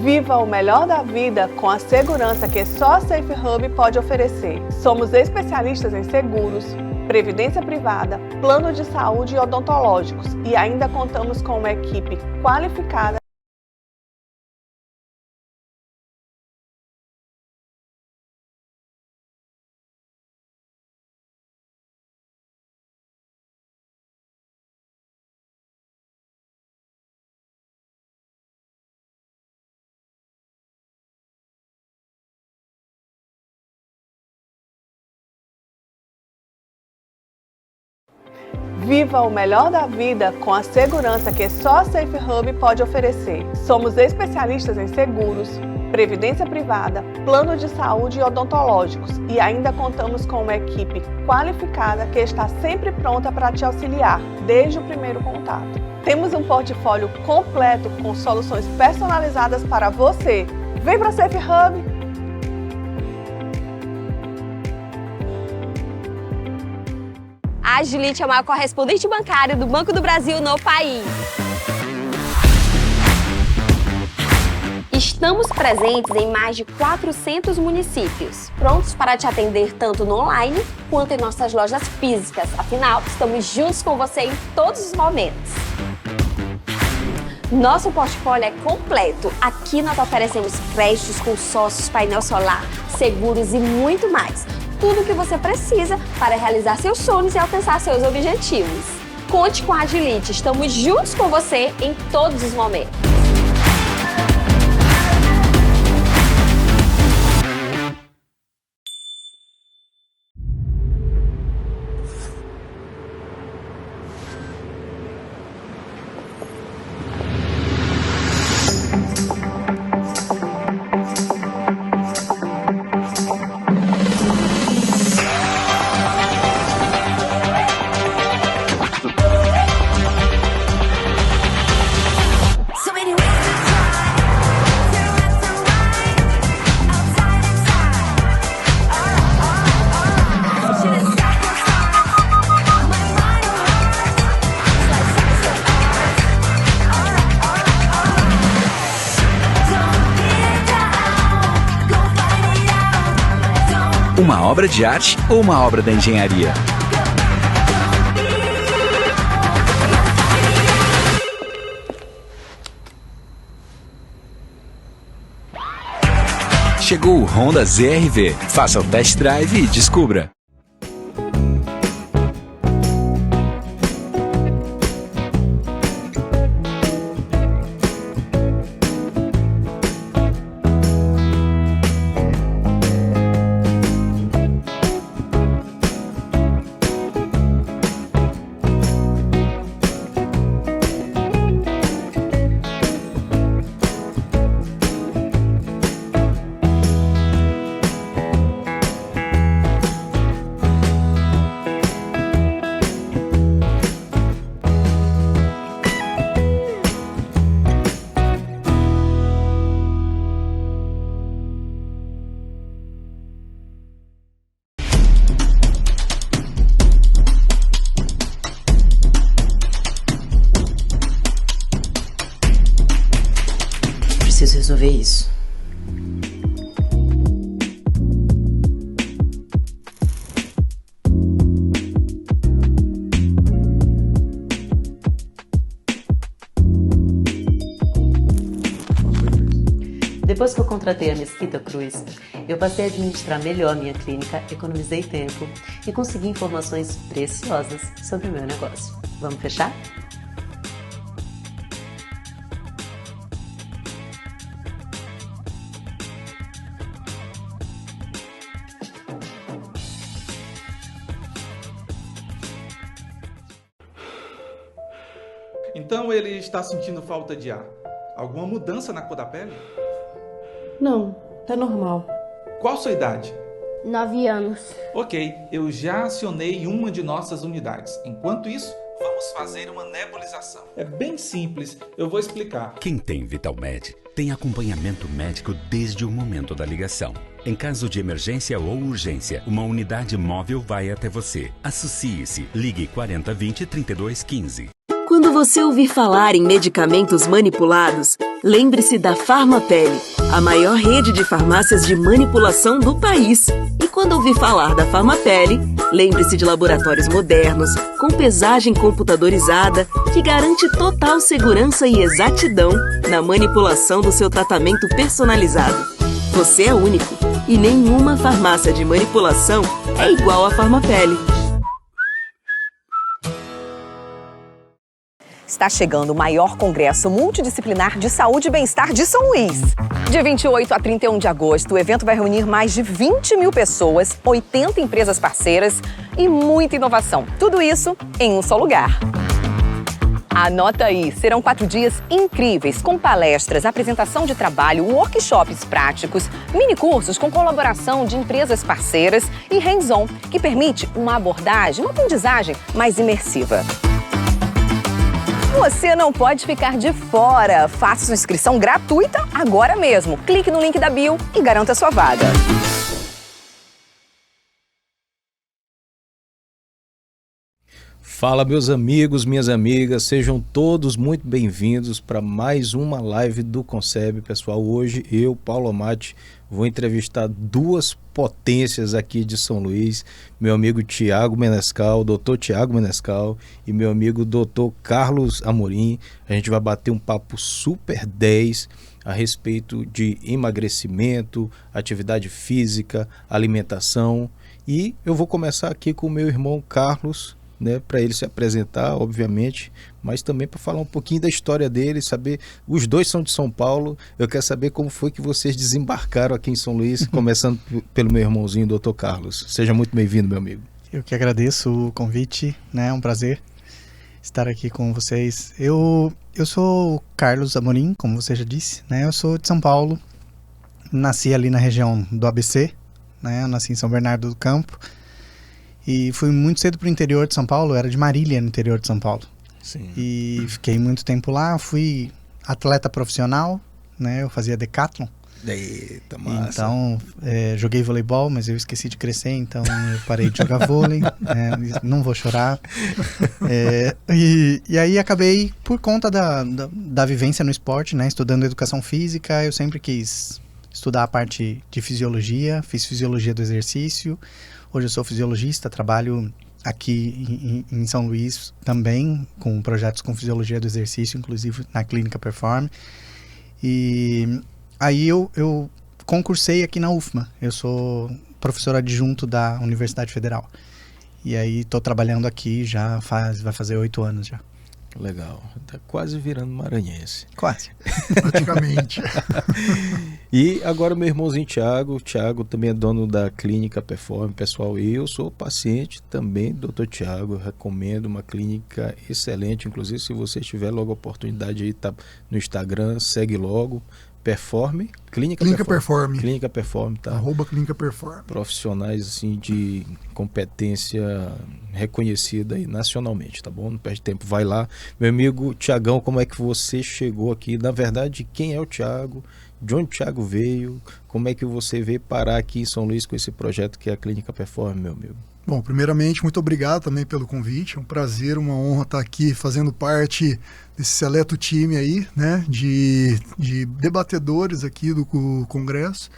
Viva o melhor da vida com a segurança que só a Safe Hub pode oferecer. Somos especialistas em seguros, previdência privada, plano de saúde e odontológicos e ainda contamos com uma equipe qualificada. Viva o melhor da vida com a segurança que só a Safe Hub pode oferecer. Somos especialistas em seguros, previdência privada, plano de saúde e odontológicos e ainda contamos com uma equipe qualificada que está sempre pronta para te auxiliar desde o primeiro contato. Temos um portfólio completo com soluções personalizadas para você. Vem para a Safe Hub! A Agility é o maior correspondente bancário do Banco do Brasil no país. Estamos presentes em mais de 400 municípios, prontos para te atender tanto no online quanto em nossas lojas físicas. Afinal, estamos juntos com você em todos os momentos. Nosso portfólio é completo. Aqui nós oferecemos créditos, consórcios, painel solar, seguros e muito mais. Tudo o que você precisa para realizar seus sonhos e alcançar seus objetivos. Conte com a Agility, estamos juntos com você em todos os momentos. Uma obra de arte ou uma obra da engenharia? Chegou o Honda ZR-V. Faça o test drive e descubra. Preciso resolver isso. Depois que eu contratei a Mesquita Cruz, eu passei a administrar melhor minha clínica, economizei tempo e consegui informações preciosas sobre o meu negócio. Vamos fechar? Então ele está sentindo falta de ar. Alguma mudança na cor da pele? Não, tá normal. Qual sua idade? 9 anos. Ok, eu já acionei uma de nossas unidades. Enquanto isso, vamos fazer uma nebulização. É bem simples, eu vou explicar. Quem tem VitalMed tem acompanhamento médico desde o momento da ligação. Em caso de emergência ou urgência, uma unidade móvel vai até você. Associe-se. Ligue 4020 3215. Quando você ouvir falar em medicamentos manipulados, lembre-se da Farmapele, a maior rede de farmácias de manipulação do país. E quando ouvir falar da Farmapele, lembre-se de laboratórios modernos, com pesagem computadorizada, que garante total segurança e exatidão na manipulação do seu tratamento personalizado. Você é único e nenhuma farmácia de manipulação é igual à Farmapele. Está chegando o maior congresso multidisciplinar de saúde e bem-estar de São Luís. De 28 a 31 de agosto, o evento vai reunir mais de 20 mil pessoas, 80 empresas parceiras e muita inovação. Tudo isso em um só lugar. Anota aí, serão 4 dias incríveis, com palestras, apresentação de trabalho, workshops práticos, minicursos com colaboração de empresas parceiras e hands-on, que permite uma abordagem, uma aprendizagem mais imersiva. Você não pode ficar de fora. Faça sua inscrição gratuita agora mesmo. Clique no link da bio e garanta sua vaga. Fala, meus amigos, minhas amigas, sejam todos muito bem-vindos para mais uma live do Concebe, pessoal. Hoje eu, Paulo Amati, vou entrevistar duas potências aqui de São Luís, meu amigo Tiago Menescal, doutor Tiago Menescal, e meu amigo doutor Carlos Amorim. A gente vai bater um papo super 10 a respeito de emagrecimento, atividade física, alimentação. E eu vou começar aqui com o meu irmão Carlos, né, para ele se apresentar, obviamente, mas também para falar um pouquinho da história dele, saber, os dois são de São Paulo, eu quero saber como foi que vocês desembarcaram aqui em São Luís, começando pelo meu irmãozinho, Dr. Carlos. Seja muito bem-vindo, meu amigo. Eu que agradeço o convite, né, é um prazer estar aqui com vocês. Eu sou o Carlos Amorim, como você já disse, né, eu sou de São Paulo, nasci ali na região do ABC, né, eu nasci em São Bernardo do Campo, e fui muito cedo para o interior de São Paulo, eu era de Marília, no interior de São Paulo. Sim. E fiquei muito tempo lá, fui atleta profissional, né? Eu fazia decathlon. Eita, massa. Então, joguei voleibol, mas eu esqueci de crescer, então eu parei de jogar vôlei, não vou chorar. E aí acabei, por conta da vivência no esporte, né? Estudando educação física, eu sempre quis estudar a parte de fisiologia, fiz fisiologia do exercício. Hoje eu sou fisiologista, trabalho aqui em São Luís também, com projetos com fisiologia do exercício, inclusive na Clínica Perform. E aí eu concursei aqui na UFMA, eu sou professor adjunto da Universidade Federal. E aí estou trabalhando aqui vai fazer 8 anos já. Legal, tá quase virando maranhense. Quase. Praticamente. E agora meu irmãozinho Tiago também é dono da Clínica Perform, pessoal, e eu sou paciente também do Dr. Tiago, recomendo uma clínica excelente, inclusive se você tiver logo a oportunidade aí, tá no Instagram, segue logo, Perform, Clínica Perform. Clínica Perform, tá? @Clínica Perform. Profissionais assim de competência reconhecida aí nacionalmente, tá bom? Não perde tempo, vai lá. Meu amigo Tiagão, como é que você chegou aqui? Na verdade, quem é o Tiago? De onde o Tiago veio? Como é que você veio parar aqui em São Luís com esse projeto que é a Clínica Perform, meu amigo? Bom, primeiramente, muito obrigado também pelo convite. É um prazer, uma honra estar aqui fazendo parte desse seleto time aí, né, de debatedores aqui do Congresso.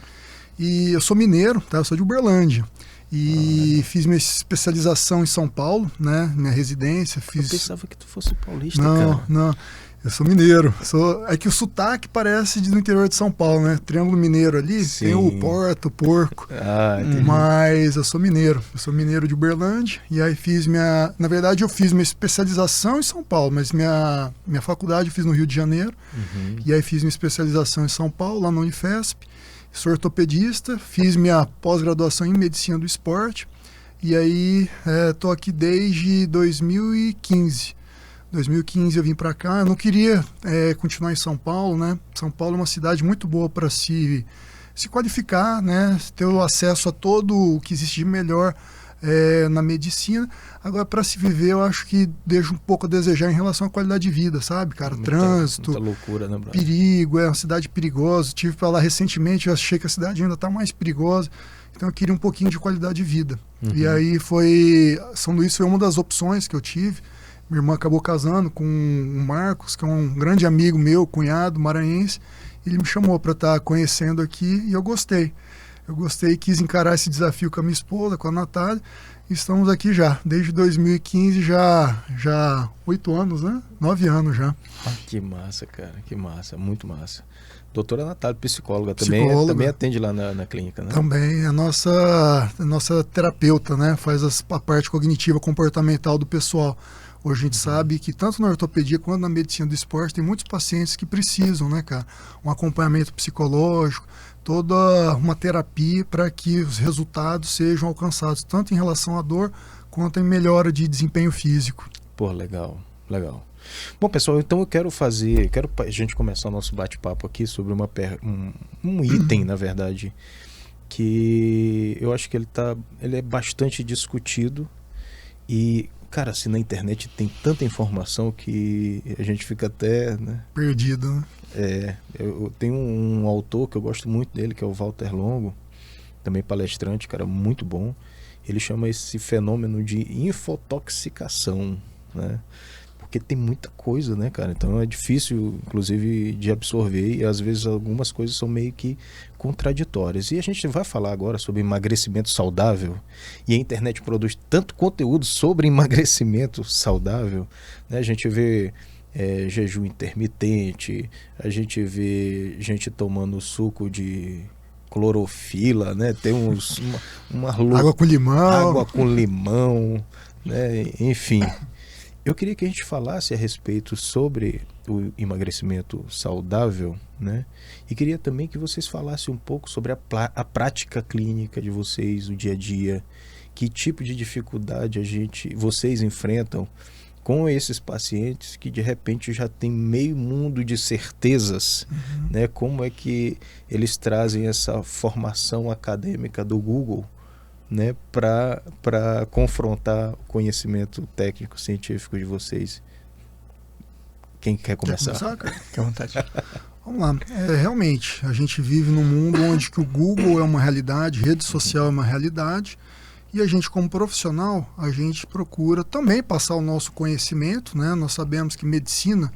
E eu sou mineiro, tá? Eu sou de Uberlândia. E fiz minha especialização em São Paulo, né, minha residência. Eu pensava que tu fosse paulista, não, cara. Não, eu sou mineiro. É que o sotaque parece do interior de São Paulo, né? Triângulo Mineiro ali, Sim. tem o Porto, o Porco. Entendi. Mas eu sou mineiro. Eu sou mineiro de Uberlândia. E aí Na verdade, eu fiz minha especialização em São Paulo, mas minha faculdade eu fiz no Rio de Janeiro. Uhum. E aí fiz minha especialização em São Paulo, lá na Unifesp. Sou ortopedista, fiz minha pós-graduação em Medicina do Esporte. E aí estou aqui desde 2015. 2015 eu vim para cá, eu não queria continuar em São Paulo, né? São Paulo é uma cidade muito boa para se qualificar, né? Ter o acesso a todo o que existe de melhor na medicina. Agora, para se viver, eu acho que deixa um pouco a desejar em relação à qualidade de vida, sabe, cara? Trânsito, muita loucura, né, perigo, é uma cidade perigosa. Tive para lá recentemente, eu achei que a cidade ainda está mais perigosa. Então eu queria um pouquinho de qualidade de vida. Uhum. E aí São Luís foi uma das opções que eu tive. Minha irmã acabou casando com o Marcos, que é um grande amigo meu, cunhado maranhense. Ele me chamou para estar conhecendo aqui e eu gostei. Eu gostei e quis encarar esse desafio com a minha esposa, com a Natália. Estamos aqui já, desde 2015, já 8 anos, né? 9 anos já. Que massa, cara, que massa, muito massa. Doutora Natália, psicóloga, Psicóloga. Também atende lá na clínica, né? Também, é a nossa terapeuta, né? Faz a parte cognitiva comportamental do pessoal. Hoje a gente sabe que tanto na ortopedia quanto na medicina do esporte tem muitos pacientes que precisam, né, cara? Um acompanhamento psicológico, toda uma terapia para que os resultados sejam alcançados, tanto em relação à dor quanto em melhora de desempenho físico. Pô, legal, legal. Bom, pessoal, então eu quero a gente começar o nosso bate-papo aqui sobre um item, na verdade, que eu acho que ele é bastante discutido e, cara, assim, na internet tem tanta informação que a gente fica até, né, perdido, né? Eu tenho um autor que eu gosto muito dele, que é o Walter Longo, também palestrante, cara, muito bom. Ele chama esse fenômeno de infotoxicação, né? Porque tem muita coisa, né, cara? Então é difícil, inclusive, de absorver e às vezes algumas coisas são meio que contraditórias. E a gente vai falar agora sobre emagrecimento saudável e a internet produz tanto conteúdo sobre emagrecimento saudável, né? A gente vê jejum intermitente, a gente vê gente tomando suco de clorofila, né? Tem uma água com limão, né? Enfim. Eu queria que a gente falasse a respeito sobre o emagrecimento saudável, né? E queria também que vocês falassem um pouco sobre a prática clínica de vocês, o dia a dia, que tipo de dificuldade vocês enfrentam com esses pacientes que de repente já tem meio mundo de certezas, né? Como é que eles trazem essa formação acadêmica do Google, né, para confrontar o conhecimento técnico científico de vocês. Quem quer começar? Quer começar, cara? Fique à vontade. Vamos lá. Realmente, a gente vive num mundo onde que o Google é uma realidade, rede social é uma realidade, e a gente, como profissional, a gente procura também passar o nosso conhecimento, né? Nós sabemos que medicina,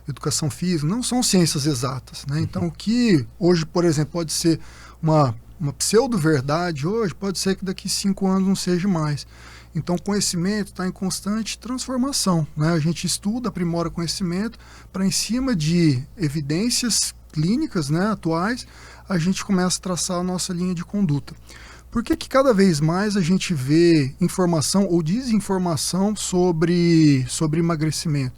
educação física, não são ciências exatas, né? Então, o que hoje, por exemplo, pode ser uma pseudo-verdade hoje, pode ser que daqui 5 anos não seja mais. Então, o conhecimento está em constante transformação, né? A gente estuda, aprimora conhecimento, para em cima de evidências clínicas, né, atuais, a gente começa a traçar a nossa linha de conduta. Por que cada vez mais a gente vê informação ou desinformação sobre emagrecimento?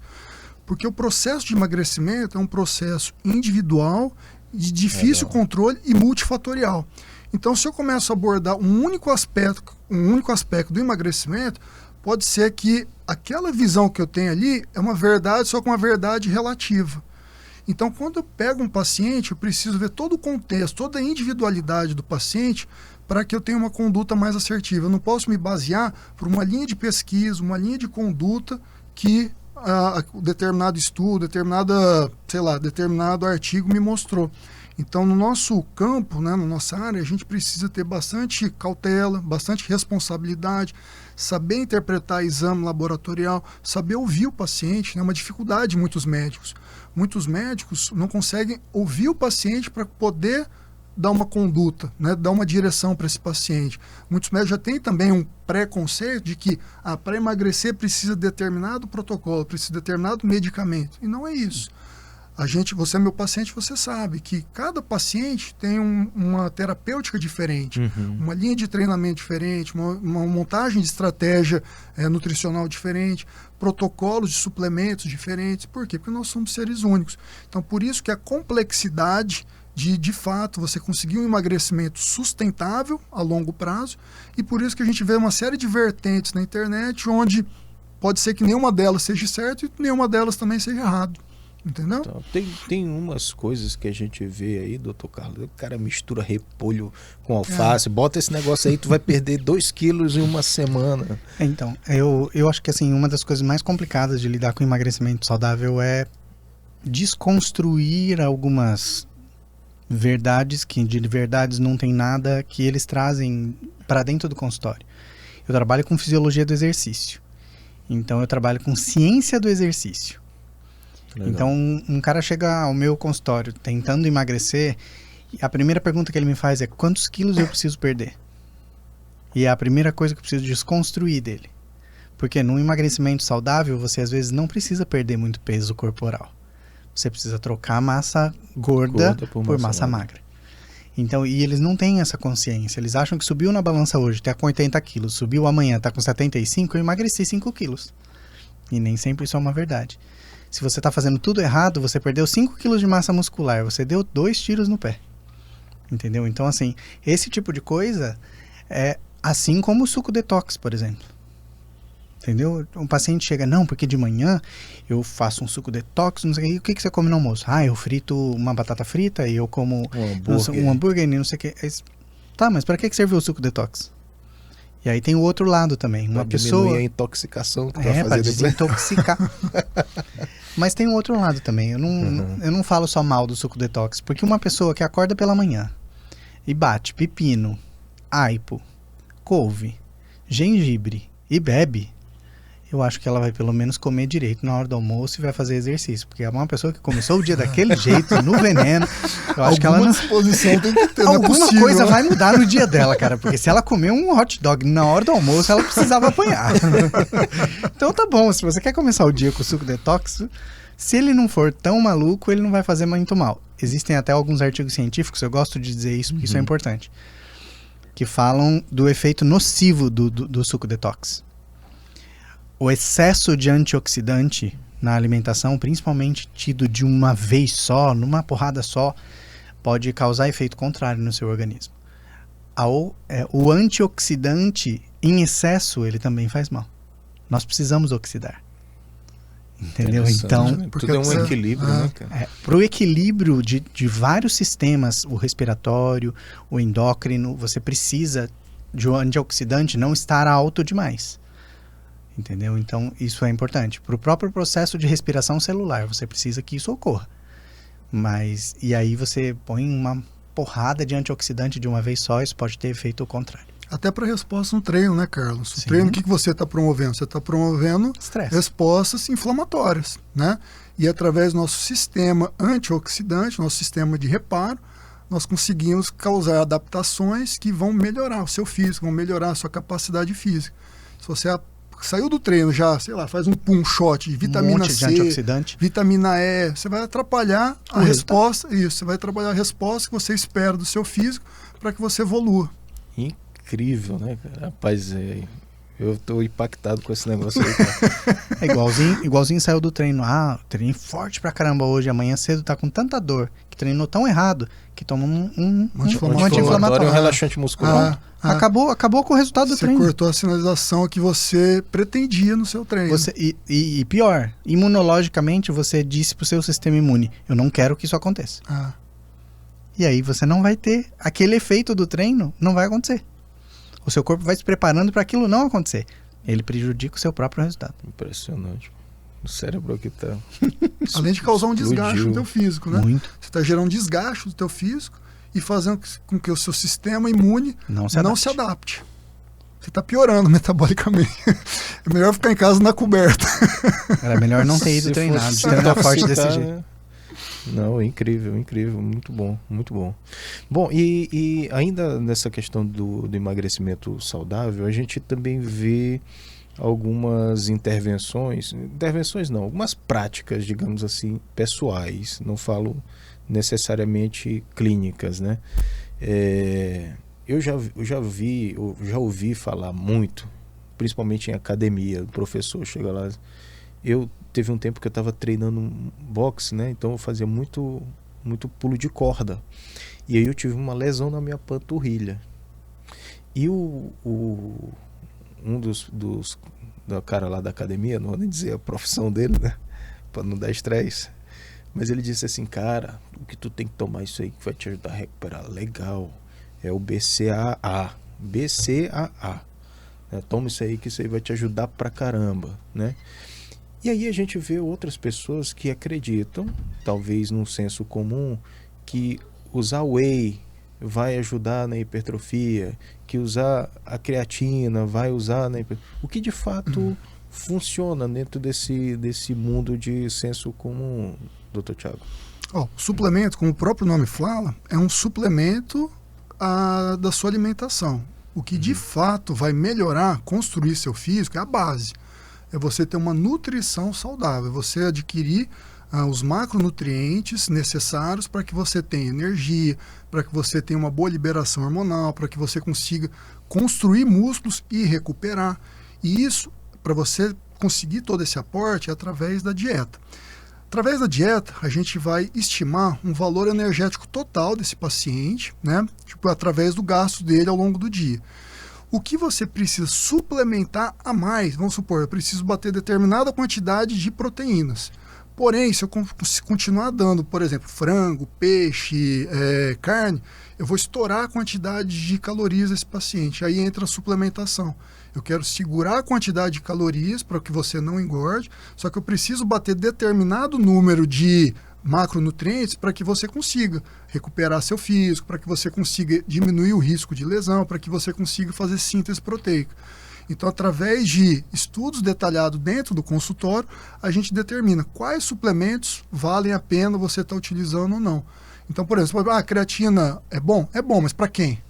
Porque o processo de emagrecimento é um processo individual, de difícil controle e multifatorial. Então, se eu começo a abordar um único aspecto do emagrecimento, pode ser que aquela visão que eu tenho ali é uma verdade, só que uma verdade relativa. Então, quando eu pego um paciente, eu preciso ver todo o contexto, toda a individualidade do paciente para que eu tenha uma conduta mais assertiva. Eu não posso me basear por uma linha de pesquisa, uma linha de conduta que determinado estudo, determinado artigo me mostrou. Então, no nosso campo, né, na nossa área, a gente precisa ter bastante cautela, bastante responsabilidade, saber interpretar exame laboratorial, saber ouvir o paciente, né, uma dificuldade de muitos médicos. Muitos médicos não conseguem ouvir o paciente para poder dar uma conduta, né, dar uma direção para esse paciente. Muitos médicos já têm também um preconceito de que para emagrecer precisa de determinado protocolo, precisa de determinado medicamento. E não é isso. Você é meu paciente, você sabe que cada paciente tem uma terapêutica diferente, uma linha de treinamento diferente, uma montagem de estratégia nutricional diferente, protocolos de suplementos diferentes. Por quê? Porque nós somos seres únicos. Então, por isso que a complexidade de fato, você conseguir um emagrecimento sustentável a longo prazo, e por isso que a gente vê uma série de vertentes na internet onde pode ser que nenhuma delas seja certa e nenhuma delas também seja errado. Entendeu? Então, tem umas coisas que a gente vê aí, doutor Carlos, o cara mistura repolho com alface, bota esse negócio aí, tu vai perder 2 quilos em uma semana. Então, eu acho que assim, uma das coisas mais complicadas de lidar com emagrecimento saudável é desconstruir algumas verdades, que de verdades não tem nada, que eles trazem para dentro do consultório. Eu trabalho com fisiologia do exercício. Então eu trabalho com ciência do exercício. Legal. Então um cara chega ao meu consultório tentando emagrecer, e a primeira pergunta que ele me faz é: quantos quilos eu preciso perder? E é a primeira coisa que eu preciso desconstruir dele. Porque num emagrecimento saudável, você às vezes não precisa perder muito peso corporal. Você precisa trocar massa gorda por massa magra. Então, e eles não têm essa consciência. Eles acham que subiu na balança hoje, está com 80 quilos. Subiu amanhã, está com 75, eu emagreci 5 quilos. E nem sempre isso é uma verdade. Se você está fazendo tudo errado, você perdeu 5 quilos de massa muscular. Você deu 2 tiros no pé. Entendeu? Então, assim, esse tipo de coisa é assim como o suco detox, por exemplo. Entendeu? Um paciente chega, não, porque de manhã eu faço um suco detox, não sei o que, você come no almoço? Ah, eu frito uma batata frita e eu como um hambúrguer e não sei o que. Tá, mas para que serve o suco detox? E aí tem o outro lado também. Uma pessoa... diminuir a intoxicação que vai fazer para depois. desintoxicar. Mas tem o outro lado também. Eu não falo só mal do suco detox, porque uma pessoa que acorda pela manhã e bate pepino, aipo, couve, gengibre e bebe, eu acho que ela vai pelo menos comer direito na hora do almoço e vai fazer exercício. Porque é uma pessoa que começou o dia daquele jeito, no veneno. Eu acho que ela não... disposição tem que ter, Alguma não é possível, coisa né? vai mudar no dia dela, cara. Porque se ela comer um hot dog na hora do almoço, ela precisava apanhar. Então tá bom, se você quer começar o dia com suco detox, se ele não for tão maluco, ele não vai fazer muito mal. Existem até alguns artigos científicos, eu gosto de dizer isso porque isso é importante, que falam do efeito nocivo do suco detox. O excesso de antioxidante na alimentação, principalmente tido de uma vez só, numa porrada só, pode causar efeito contrário no seu organismo. O antioxidante em excesso, ele também faz mal. Nós precisamos oxidar. Entendeu? Então, tudo é um equilíbrio, né, cara? Para o equilíbrio de vários sistemas, o respiratório, o endócrino, você precisa de um antioxidante não estar alto demais. Entendeu? Então, isso é importante. Para o próprio processo de respiração celular, você precisa que isso ocorra. Mas, e aí você põe uma porrada de antioxidante de uma vez só, isso pode ter efeito contrário. Até para resposta no treino, né, Carlos? Sim. O treino, o que você está promovendo? Você está promovendo respostas inflamatórias, né? E através do nosso sistema antioxidante, nosso sistema de reparo, nós conseguimos causar adaptações que vão melhorar o seu físico, vão melhorar a sua capacidade física. Se você saiu do treino já, sei lá, faz um shot de vitamina C, de antioxidante, vitamina E, você vai atrapalhar a resposta, isso, você vai atrapalhar a resposta que você espera do seu físico para que você evolua. Incrível, né, cara? Rapaz, eu tô impactado com esse negócio aí, cara. É igualzinho saiu do treino. Treinei forte pra caramba hoje, amanhã cedo tá com tanta dor, que treinou tão errado, que toma um anti-inflamatório, um relaxante muscular. Acabou com o resultado do treino. Você cortou a sinalização que você pretendia no seu treino. E pior, imunologicamente você disse pro seu sistema imune, eu não quero que isso aconteça. E aí você não vai ter aquele efeito do treino, não vai acontecer. O seu corpo vai se preparando para aquilo não acontecer. Ele prejudica o seu próprio resultado. Impressionante. O cérebro aqui tá... Além de causar um desgaste no teu físico, né? Muito. Você está gerando um desgaste no teu físico e fazendo com que o seu sistema imune não se adapte. Você está piorando metabolicamente. É melhor ficar em casa na coberta. Era melhor não ter ido treinar, de treinar forte desse jeito. Não, incrível, muito bom, muito bom. Bom, e ainda nessa questão do emagrecimento saudável, a gente também vê algumas intervenções não, algumas práticas, digamos assim, pessoais, não falo necessariamente clínicas, né? Eu já ouvi falar muito, principalmente em academia, o professor chega lá, teve um tempo que eu estava treinando boxe, né? Então eu fazia muito pulo de corda. E aí eu tive uma lesão na minha panturrilha. E um dos da cara lá da academia, não vou nem dizer a profissão dele, né? Para não dar estresse. Mas ele disse assim, cara, o que tu tem que tomar isso aí que vai te ajudar a recuperar legal é o BCAA. BCAA. Toma isso aí que isso aí vai te ajudar pra caramba, né? E aí a gente vê outras pessoas que acreditam, talvez num senso comum, que usar whey vai ajudar na hipertrofia, que usar a creatina vai usar na hipertrofia. O que de fato funciona dentro desse mundo de senso comum, Dr. Thiago? Suplemento, como o próprio nome fala, é um suplemento da sua alimentação. O que de fato vai melhorar, construir seu físico, é a base. É você ter uma nutrição saudável, é você adquirir os macronutrientes necessários para que você tenha energia, para que você tenha uma boa liberação hormonal, para que você consiga construir músculos e recuperar. E isso, para você conseguir todo esse aporte, é através da dieta. Através da dieta, a gente vai estimar um valor energético total desse paciente, né? Através do gasto dele ao longo do dia. O que você precisa suplementar a mais, vamos supor, eu preciso bater determinada quantidade de proteínas. Porém, se eu continuar dando, por exemplo, frango, peixe, carne, eu vou estourar a quantidade de calorias desse paciente. Aí entra a suplementação. Eu quero segurar a quantidade de calorias para que você não engorde, só que eu preciso bater determinado número de macronutrientes para que você consiga recuperar seu físico, para que você consiga diminuir o risco de lesão, para que você consiga fazer síntese proteica. Então, através de estudos detalhados dentro do consultório, a gente determina quais suplementos valem a pena você estar utilizando ou não. Então, por exemplo, a creatina é bom? É bom, mas para quem?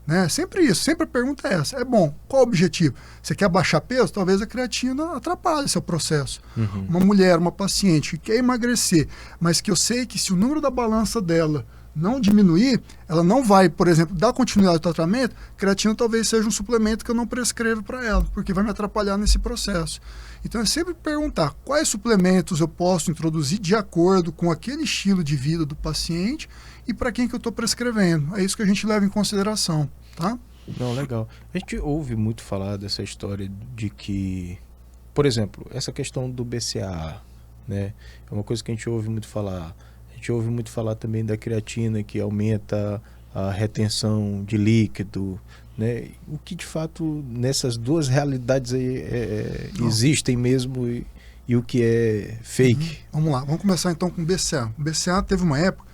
Né? Sempre isso, sempre a pergunta é essa. É bom, qual o objetivo? Você quer baixar peso? Talvez a creatina atrapalhe seu processo. Uma mulher, uma paciente que quer emagrecer, mas que eu sei que se o número da balança dela não diminuir, ela não vai, por exemplo, dar continuidade ao tratamento, creatina talvez seja um suplemento que eu não prescrevo para ela, porque vai me atrapalhar nesse processo. Então é sempre perguntar quais suplementos eu posso introduzir de acordo com aquele estilo de vida do paciente e para quem que eu estou prescrevendo. É isso que a gente leva em consideração, tá? Não, legal. A gente ouve muito falar dessa história de que, por exemplo, essa questão do BCAA, né? É uma coisa que a gente ouve muito falar. A gente ouve muito falar também da creatina, que aumenta a retenção de líquido, né? O que de fato nessas duas realidades aí existem mesmo e o que é fake? Vamos lá, vamos começar então com o BCAA. O BCAA teve uma época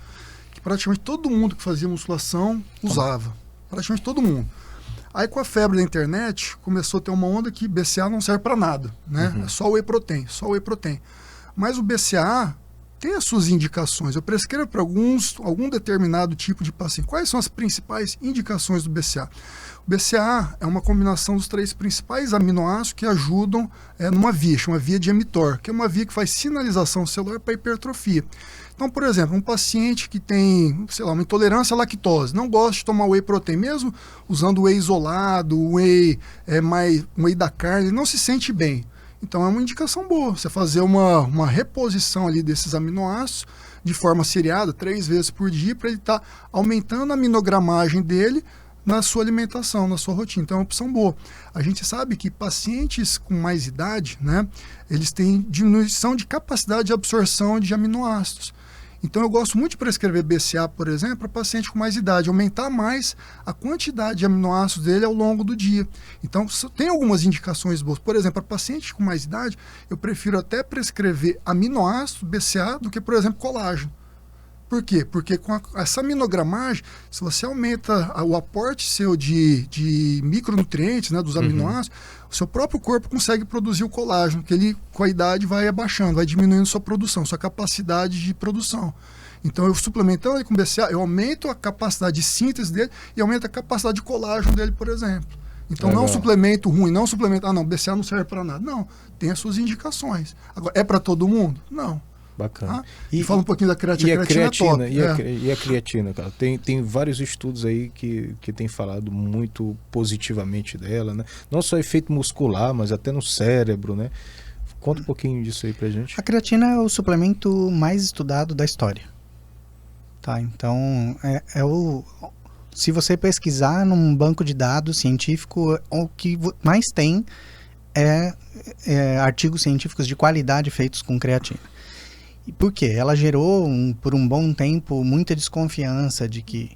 que praticamente todo mundo que fazia musculação usava. Praticamente todo mundo. Aí com a febre da internet começou a ter uma onda que BCAA não serve para nada, né? É só whey protein, só whey protein. Mas o BCAA tem as suas indicações. Eu prescrevo para algum determinado tipo de paciente. Quais são as principais indicações do BCAA? O BCAA é uma combinação dos 3 principais aminoácidos que ajudam numa via, chama via de mTOR, que é uma via que faz sinalização celular para hipertrofia. Então, por exemplo, um paciente que tem, sei lá, uma intolerância à lactose, não gosta de tomar whey protein, mesmo usando whey isolado, whey da carne, ele não se sente bem. Então é uma indicação boa, você fazer uma reposição ali desses aminoácidos de forma seriada, 3 vezes por dia, para ele estar aumentando a aminogramagem dele na sua alimentação, na sua rotina. Então é uma opção boa. A gente sabe que pacientes com mais idade, né, eles têm diminuição de capacidade de absorção de aminoácidos. Então eu gosto muito de prescrever BCAA, por exemplo, para paciente com mais idade, aumentar mais a quantidade de aminoácidos dele ao longo do dia. Então tem algumas indicações boas. Por exemplo, para paciente com mais idade, eu prefiro até prescrever aminoácidos BCAA do que, por exemplo, colágeno. Por quê? Porque com essa aminogramagem, se você aumenta o aporte seu de micronutrientes, né, dos aminoácidos, o seu próprio corpo consegue produzir o colágeno, que ele, com a idade, vai abaixando, vai diminuindo sua produção, sua capacidade de produção. Então, eu suplementando ele com BCAA, eu aumento a capacidade de síntese dele e aumento a capacidade de colágeno dele, por exemplo. Então, não é um suplemento ruim, não é um suplemento, BCAA não serve para nada. Não, tem as suas indicações. Agora, é para todo mundo? Não. Bacana. E fala um pouquinho da creatina. E a creatina, e a creatina, cara? Tem vários estudos aí que tem falado muito positivamente dela, né? Não só efeito muscular, mas até no cérebro, né? Conta um pouquinho disso aí pra gente. A creatina é o suplemento mais estudado da história. Tá, então se você pesquisar num banco de dados científico, o que mais tem é artigos científicos de qualidade feitos com creatina. Por quê? Ela gerou, por um bom tempo, muita desconfiança de que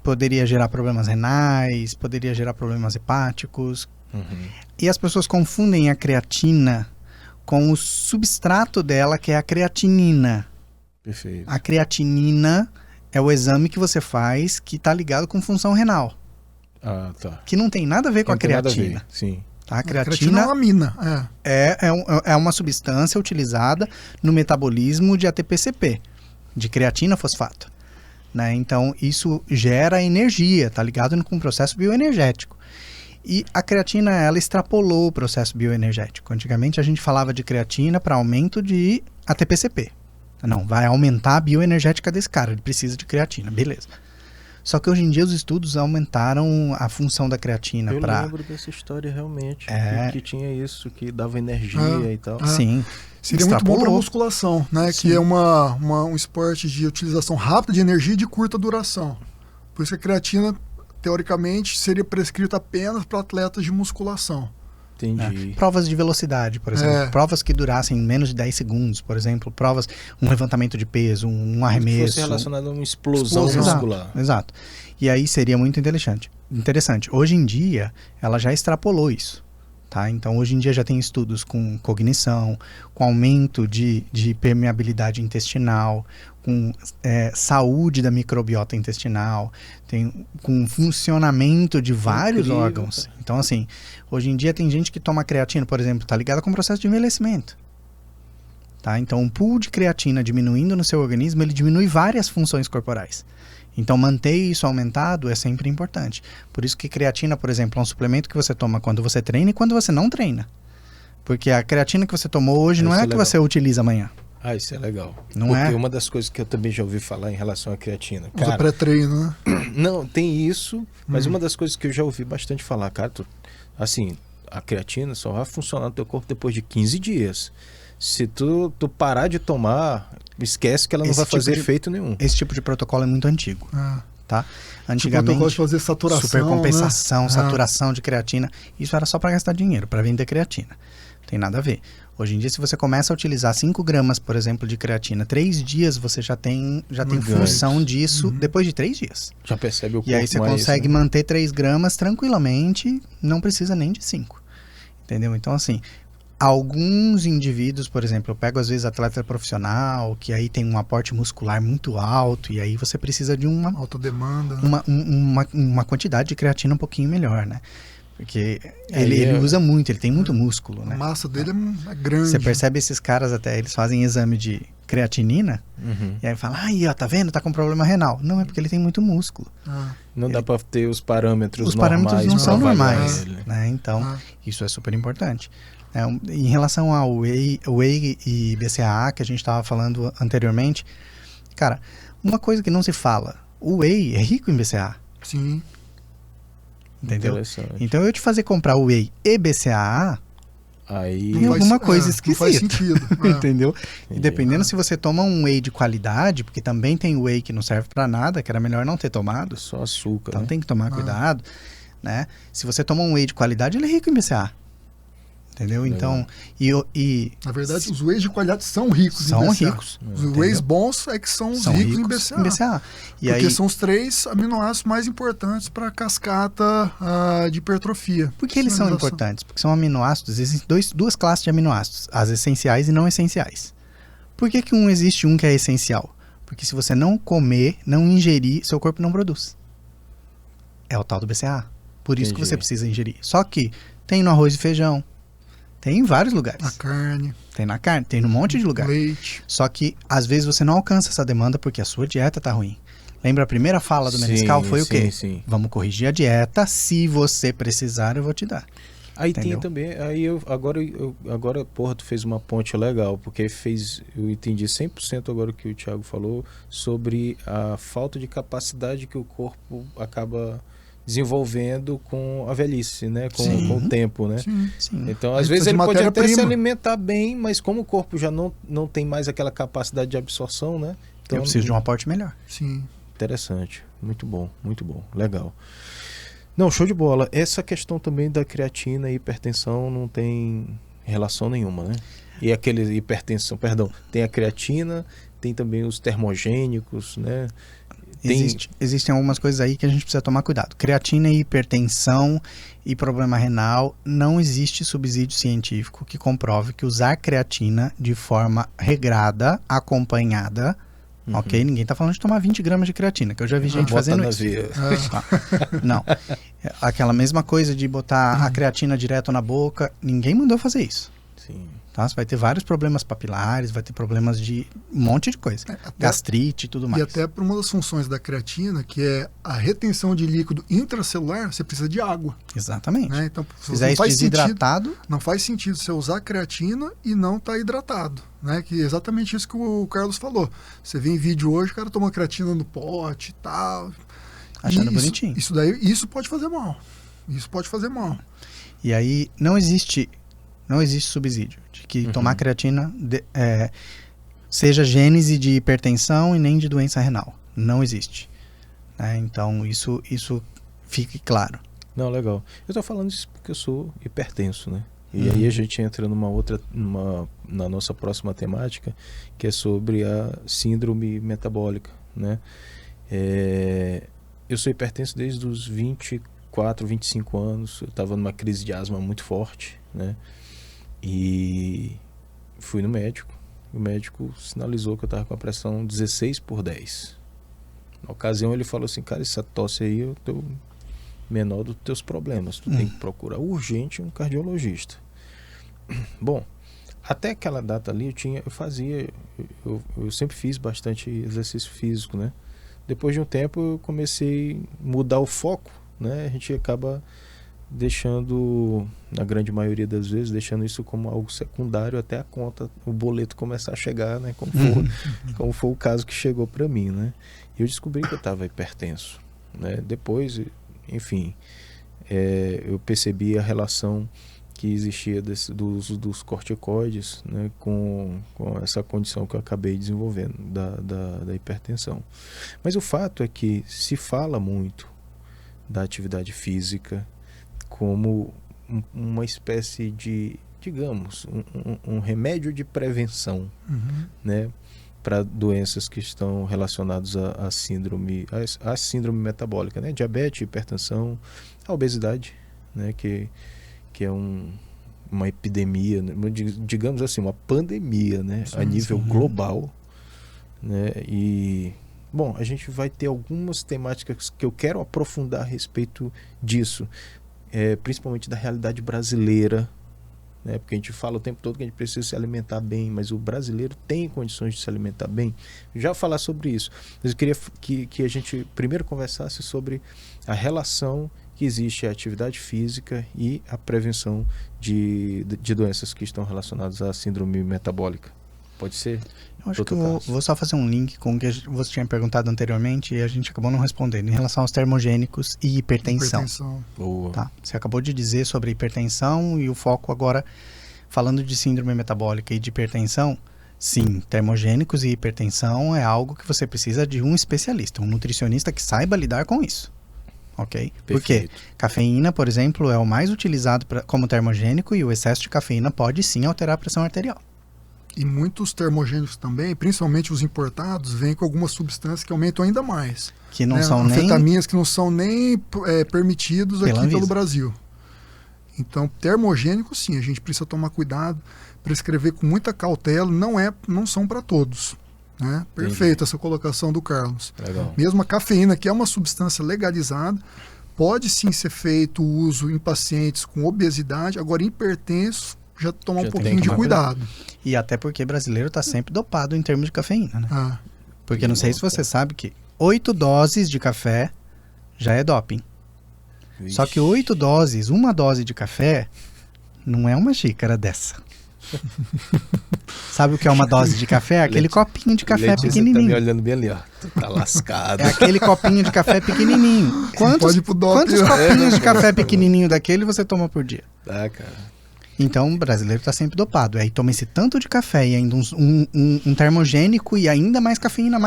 poderia gerar problemas renais, poderia gerar problemas hepáticos. E as pessoas confundem a creatina com o substrato dela, que é a creatinina. Perfeito. A creatinina é o exame que você faz que está ligado com função renal. Ah, tá. Que não tem nada a ver com a creatina. Sim. Tá? A creatina é uma amina. É uma substância utilizada no metabolismo de ATP-CP, de creatina fosfato. Né? Então, isso gera energia, tá ligado com o processo bioenergético. E a creatina, ela extrapolou o processo bioenergético. Antigamente, a gente falava de creatina para aumento de ATP-CP. Não, vai aumentar a bioenergética desse cara, ele precisa de creatina, beleza. Só que hoje em dia os estudos aumentaram a função da creatina para... Eu lembro dessa história realmente, que tinha isso, que dava energia e tal. Sim. Seria muito bom para musculação, né? Sim. Que é um esporte de utilização rápida de energia e de curta duração. Por isso que a creatina, teoricamente, seria prescrita apenas para atletas de musculação. Entendi. Provas de velocidade, por exemplo. Provas que durassem menos de 10 segundos, por exemplo. Provas, um levantamento de peso, um arremesso. Que fosse relacionado a uma explosão muscular. Exato. E aí seria muito interessante. Hoje em dia, ela já extrapolou isso. Tá? Então, hoje em dia já tem estudos com cognição, com aumento de permeabilidade intestinal, com saúde da microbiota intestinal, com funcionamento de vários órgãos. Cara. Então, assim, hoje em dia tem gente que toma creatina, por exemplo, tá ligada com o processo de envelhecimento. Tá? Então, um pool de creatina diminuindo no seu organismo, ele diminui várias funções corporais. Então, manter isso aumentado é sempre importante. Por isso que creatina, por exemplo, é um suplemento que você toma quando você treina e quando você não treina. Porque a creatina que você tomou hoje não é a que você utiliza amanhã. Ah, isso é legal. Porque uma das coisas que eu também já ouvi falar em relação à creatina... Usa pré-treino, né? Não, tem isso, mas uma das coisas que eu já ouvi bastante falar, cara, assim, a creatina só vai funcionar no teu corpo depois de 15 dias. Se tu parar de tomar, esquece que ela não vai fazer efeito nenhum. Esse tipo de protocolo é muito antigo. Tá? Antigamente, protocolo de fazer saturação, supercompensação, né? saturação de creatina, isso era só para gastar dinheiro, para vender creatina. Não tem nada a ver. Hoje em dia, se você começa a utilizar 5 gramas, por exemplo, de creatina, 3 dias você já tem função disso depois de 3 dias. Já percebe o corpo. E aí você consegue manter 3 gramas tranquilamente, não precisa nem de 5. Entendeu? Então, assim, alguns indivíduos, por exemplo, eu pego às vezes atleta profissional, que aí tem um aporte muscular muito alto, e aí você precisa de uma... alta demanda. Uma quantidade de creatina um pouquinho melhor, né? Porque ele usa muito, ele tem muito músculo, né? A massa dele é grande. Você percebe esses caras até, eles fazem exame de creatinina, e aí fala, ó, tá vendo? Tá com problema renal. Não, é porque ele tem muito músculo. Não dá para ter os parâmetros normais. Os parâmetros não são normais, né? Então, isso é super importante. Em relação ao Whey e BCAA, que a gente estava falando anteriormente, cara, uma coisa que não se fala, o Whey é rico em BCAA. Sim. Entendeu? Então eu te fazer comprar o Whey e BCAA, aí tem alguma coisa esquisita. Não faz sentido. Entendeu? E dependendo se você toma um Whey de qualidade, porque também tem Whey que não serve para nada, que era melhor não ter tomado. Só açúcar. Então tem que tomar cuidado, né? Se você toma um Whey de qualidade, ele é rico em BCAA. Entendeu? Então, na verdade, os wheys de qualidade são ricos em BCAA. São ricos. Os wheys bons é que são os ricos em BCAA. Porque são os 3 aminoácidos mais importantes para a cascata de hipertrofia. Por que eles são importantes? Porque são aminoácidos, existem duas classes de aminoácidos, as essenciais e não essenciais. Por que existe um que é essencial? Porque se você não comer, não ingerir, seu corpo não produz. É o tal do BCAA. Por isso que você precisa ingerir. Só que tem no arroz e feijão, tem em vários lugares. Na carne. Tem na carne, tem num monte de lugar. Leite. Só que, às vezes, você não alcança essa demanda porque a sua dieta tá ruim. Lembra a primeira fala do Menescal? Foi o quê? Sim. Vamos corrigir a dieta, se você precisar, eu vou te dar. Aí tem também, agora, porra, tu fez uma ponte legal, porque eu entendi 100% agora o que o Thiago falou sobre a falta de capacidade que o corpo acaba desenvolvendo com a velhice, né? Com o tempo, né? Sim. Então, às vezes ele pode até se alimentar bem, mas como o corpo já não tem mais aquela capacidade de absorção, né? Então, eu preciso de um aporte melhor. Sim. Interessante. Muito bom. Legal. Não, show de bola. Essa questão também da creatina e hipertensão não tem relação nenhuma, né? E aquele hipertensão, tem a creatina, tem também os termogênicos, né? Existem algumas coisas aí que a gente precisa tomar cuidado. Creatina e hipertensão e problema renal, não existe subsídio científico que comprove que usar creatina de forma regrada, acompanhada, ok? Ninguém tá falando de tomar 20 gramas de creatina, que eu já vi gente fazendo isso. Tá. Não. Aquela mesma coisa de botar a creatina direto na boca, ninguém mandou fazer isso. Sim. Tá? Você vai ter vários problemas papilares, vai ter problemas de um monte de coisa. Gastrite e tudo mais. E até por uma das funções da creatina, que é a retenção de líquido intracelular, você precisa de água. Exatamente. Né? Então, se fizer isso desidratado... Não faz sentido você usar creatina e não estar hidratado. Né? Que é exatamente isso que o Carlos falou. Você vê em vídeo hoje, o cara toma creatina no pote e tal. Achando bonitinho. Isso pode fazer mal. Isso pode fazer mal. E aí não existe subsídio de que tomar creatina seja gênese de hipertensão e nem de doença renal. Não existe. Então isso fique claro. Não, legal. Eu tô falando isso porque eu sou hipertenso, né? E aí a gente entra na nossa próxima temática, que é sobre a síndrome metabólica, né? Eu sou hipertenso desde os 24, 25 anos. Eu estava numa crise de asma muito forte, né? E fui no médico. O médico sinalizou que eu estava com a pressão 16/10. Na ocasião ele falou assim: cara, essa tosse aí é o teu menor dos teus problemas. Tu tem que procurar urgente um cardiologista. Bom, até aquela data ali eu sempre fiz bastante exercício físico, né? Depois de um tempo eu comecei a mudar o foco, né? A gente acaba deixando, na grande maioria das vezes, deixando isso como algo secundário até a conta, o boleto começar a chegar, né? Como foi o caso que chegou para mim, né? E eu descobri que eu estava hipertenso, né? Depois, enfim, eu percebi a relação que existia do uso dos corticoides, né, com essa condição que eu acabei desenvolvendo da hipertensão. Mas o fato é que se fala muito da atividade física como uma espécie de, digamos, um remédio de prevenção, né, para doenças que estão relacionadas à síndrome metabólica, né, diabetes, hipertensão, a obesidade, né, que é uma epidemia, né, digamos assim, uma pandemia, né, a nível global, né, e bom, a gente vai ter algumas temáticas que eu quero aprofundar a respeito disso, principalmente da realidade brasileira, né, porque a gente fala o tempo todo que a gente precisa se alimentar bem, mas o brasileiro tem condições de se alimentar bem. Já falar sobre isso, mas eu queria que a gente primeiro conversasse sobre a relação que existe a atividade física e a prevenção de doenças que estão relacionadas à síndrome metabólica. Pode ser? Eu acho que eu vou só fazer um link com o que você tinha perguntado anteriormente e a gente acabou não respondendo, em relação aos termogênicos e hipertensão. Tá? Você acabou de dizer sobre hipertensão e o foco agora, falando de síndrome metabólica e de hipertensão, sim, termogênicos e hipertensão é algo que você precisa de um especialista, um nutricionista que saiba lidar com isso. Ok? Porque cafeína, por exemplo, é o mais utilizado como termogênico e o excesso de cafeína pode sim alterar a pressão arterial. E muitos termogênicos também, principalmente os importados, vêm com algumas substâncias que aumentam ainda mais. Que não são anfetaminas que não são nem permitidos aqui pelo Brasil. Então, termogênicos, sim, a gente precisa tomar cuidado, prescrever com muita cautela, não são para todos. Né? Perfeita essa colocação do Carlos. Legal. Mesmo a cafeína, que é uma substância legalizada, pode sim ser feito o uso em pacientes com obesidade, agora hipertenso, já tomar um pouquinho de cuidado. E até porque brasileiro está sempre dopado em termos de cafeína, né? Porque não sei se você sabe que 8 doses de café já é doping. Vixe. Só que 8 doses, uma dose de café, não é uma xícara dessa. Sabe o que é uma dose de café? Aquele copinho de café pequenininho. Tá me olhando bem ali, ó. Tu tá lascado. É aquele copinho de café pequenininho. Quantos copinhos de café pequenininho daquele você toma por dia? Cara. Então o brasileiro tá sempre dopado. Aí toma esse tanto de café e ainda um termogênico e ainda mais cafeína.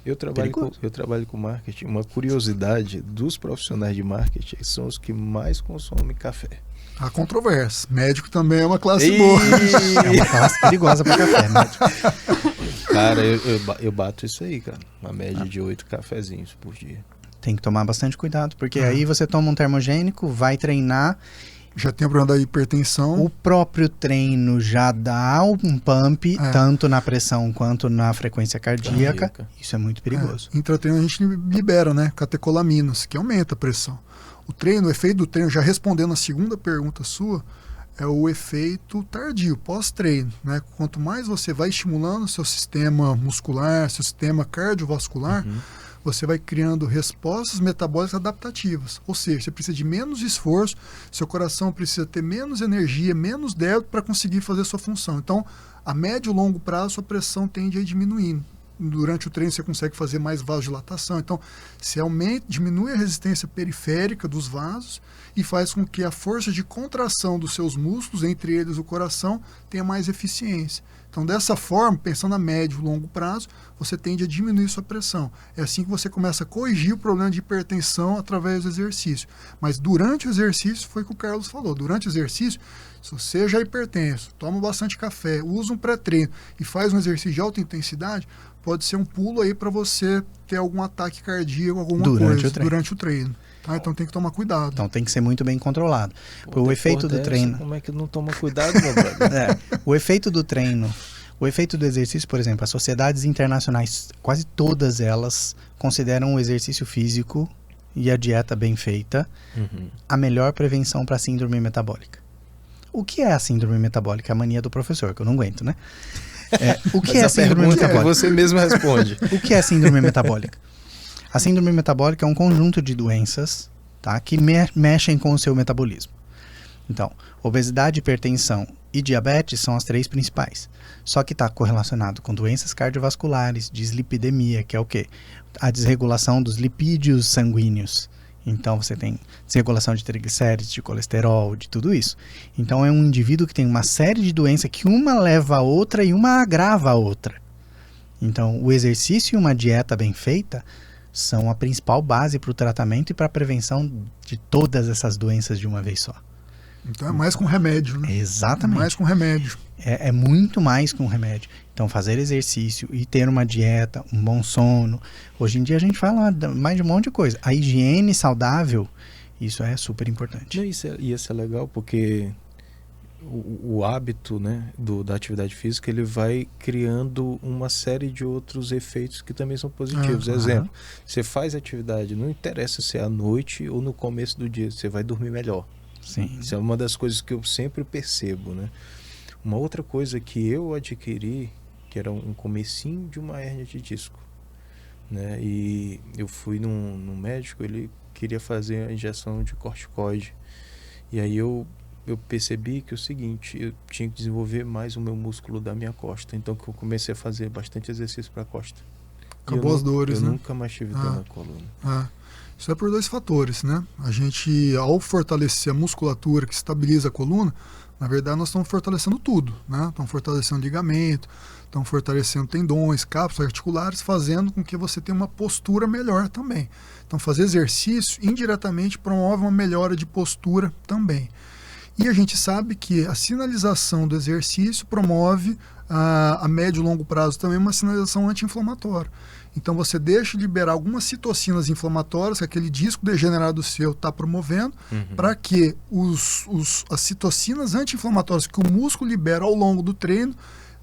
Eu trabalho com marketing. Uma curiosidade dos profissionais de marketing são os que mais consomem café. Há controvérsia. Médico também é uma classe boa. É uma classe perigosa para café, médico. Cara, eu bato isso aí, cara. Uma média de 8 cafezinhos por dia. Tem que tomar bastante cuidado, porque aí você toma um termogênico, vai treinar Já tem o problema da hipertensão. O próprio treino já dá um pump, tanto na pressão quanto na frequência cardíaca. Isso é muito perigoso. Intratreino a gente libera, né, catecolaminas, que aumenta a pressão. O efeito do treino, já respondendo a segunda pergunta sua, é o efeito tardio, pós-treino, né? Quanto mais você vai estimulando o seu sistema muscular, seu sistema cardiovascular, você vai criando respostas metabólicas adaptativas. Ou seja, você precisa de menos esforço, seu coração precisa ter menos energia, menos débito para conseguir fazer a sua função. Então, a médio e longo prazo, sua pressão tende a ir diminuindo. Durante o treino você consegue fazer mais vasodilatação. Então, você diminui a resistência periférica dos vasos e faz com que a força de contração dos seus músculos, entre eles o coração, tenha mais eficiência. Então, dessa forma, pensando a médio e longo prazo, você tende a diminuir sua pressão. É assim que você começa a corrigir o problema de hipertensão através do exercício. Mas durante o exercício, foi o que o Carlos falou, durante o exercício, se você já é hipertenso, toma bastante café, usa um pré-treino e faz um exercício de alta intensidade, pode ser um pulo aí para você ter algum ataque cardíaco, alguma coisa durante o treino. Tá? Então tem que tomar cuidado. Então tem que ser muito bem controlado. O efeito do treino... Como é que não toma cuidado, meu brother? O efeito do treino, o efeito do exercício, por exemplo, as sociedades internacionais, quase todas elas consideram o exercício físico e a dieta bem feita a melhor prevenção para a síndrome metabólica. O que é a síndrome metabólica? A mania do professor, que eu não aguento, né? O que é a síndrome metabólica? Você mesmo responde. O que é a síndrome metabólica? A síndrome metabólica é um conjunto de doenças, tá, que mexem com o seu metabolismo. Então, obesidade, hipertensão e diabetes são as 3 principais. Só que está correlacionado com doenças cardiovasculares, dislipidemia, que é o quê? A desregulação dos lipídios sanguíneos. Então, você tem desregulação de triglicérides, de colesterol, de tudo isso. Então, é um indivíduo que tem uma série de doenças que uma leva a outra e uma agrava a outra. Então, o exercício e uma dieta bem feita são a principal base para o tratamento e para a prevenção de todas essas doenças de uma vez só. Então é mais com remédio, né? Exatamente. Mais com remédio. É muito mais que um remédio. Então fazer exercício e ter uma dieta, um bom sono. Hoje em dia a gente fala mais de um monte de coisa. A higiene saudável, isso é super importante. Isso é legal porque o hábito, né, da atividade física, ele vai criando uma série de outros efeitos que também são positivos. Exemplo, você faz atividade, não interessa se é à noite ou no começo do dia, você vai dormir melhor. Sim. Isso é uma das coisas que eu sempre percebo, né? Uma outra coisa que eu adquiri, que era um comecinho de uma hérnia de disco, né? E eu fui num médico, ele queria fazer a injeção de corticoide. E aí eu percebi que é o seguinte, eu tinha que desenvolver mais o meu músculo da minha costa. Então eu comecei a fazer bastante exercício para a costa. Acabou as dores, né? Eu nunca mais tive dor na coluna. Isso é por 2 fatores, né? A gente, ao fortalecer a musculatura que estabiliza a coluna, na verdade nós estamos fortalecendo tudo, né? Estamos fortalecendo ligamento, estamos fortalecendo tendões, cápsulas articulares, fazendo com que você tenha uma postura melhor também. Então fazer exercício indiretamente promove uma melhora de postura também. E a gente sabe que a sinalização do exercício promove a médio e longo prazo também uma sinalização anti-inflamatória. Então você deixa de liberar algumas citocinas inflamatórias que aquele disco degenerado seu está promovendo, para que as citocinas anti-inflamatórias que o músculo libera ao longo do treino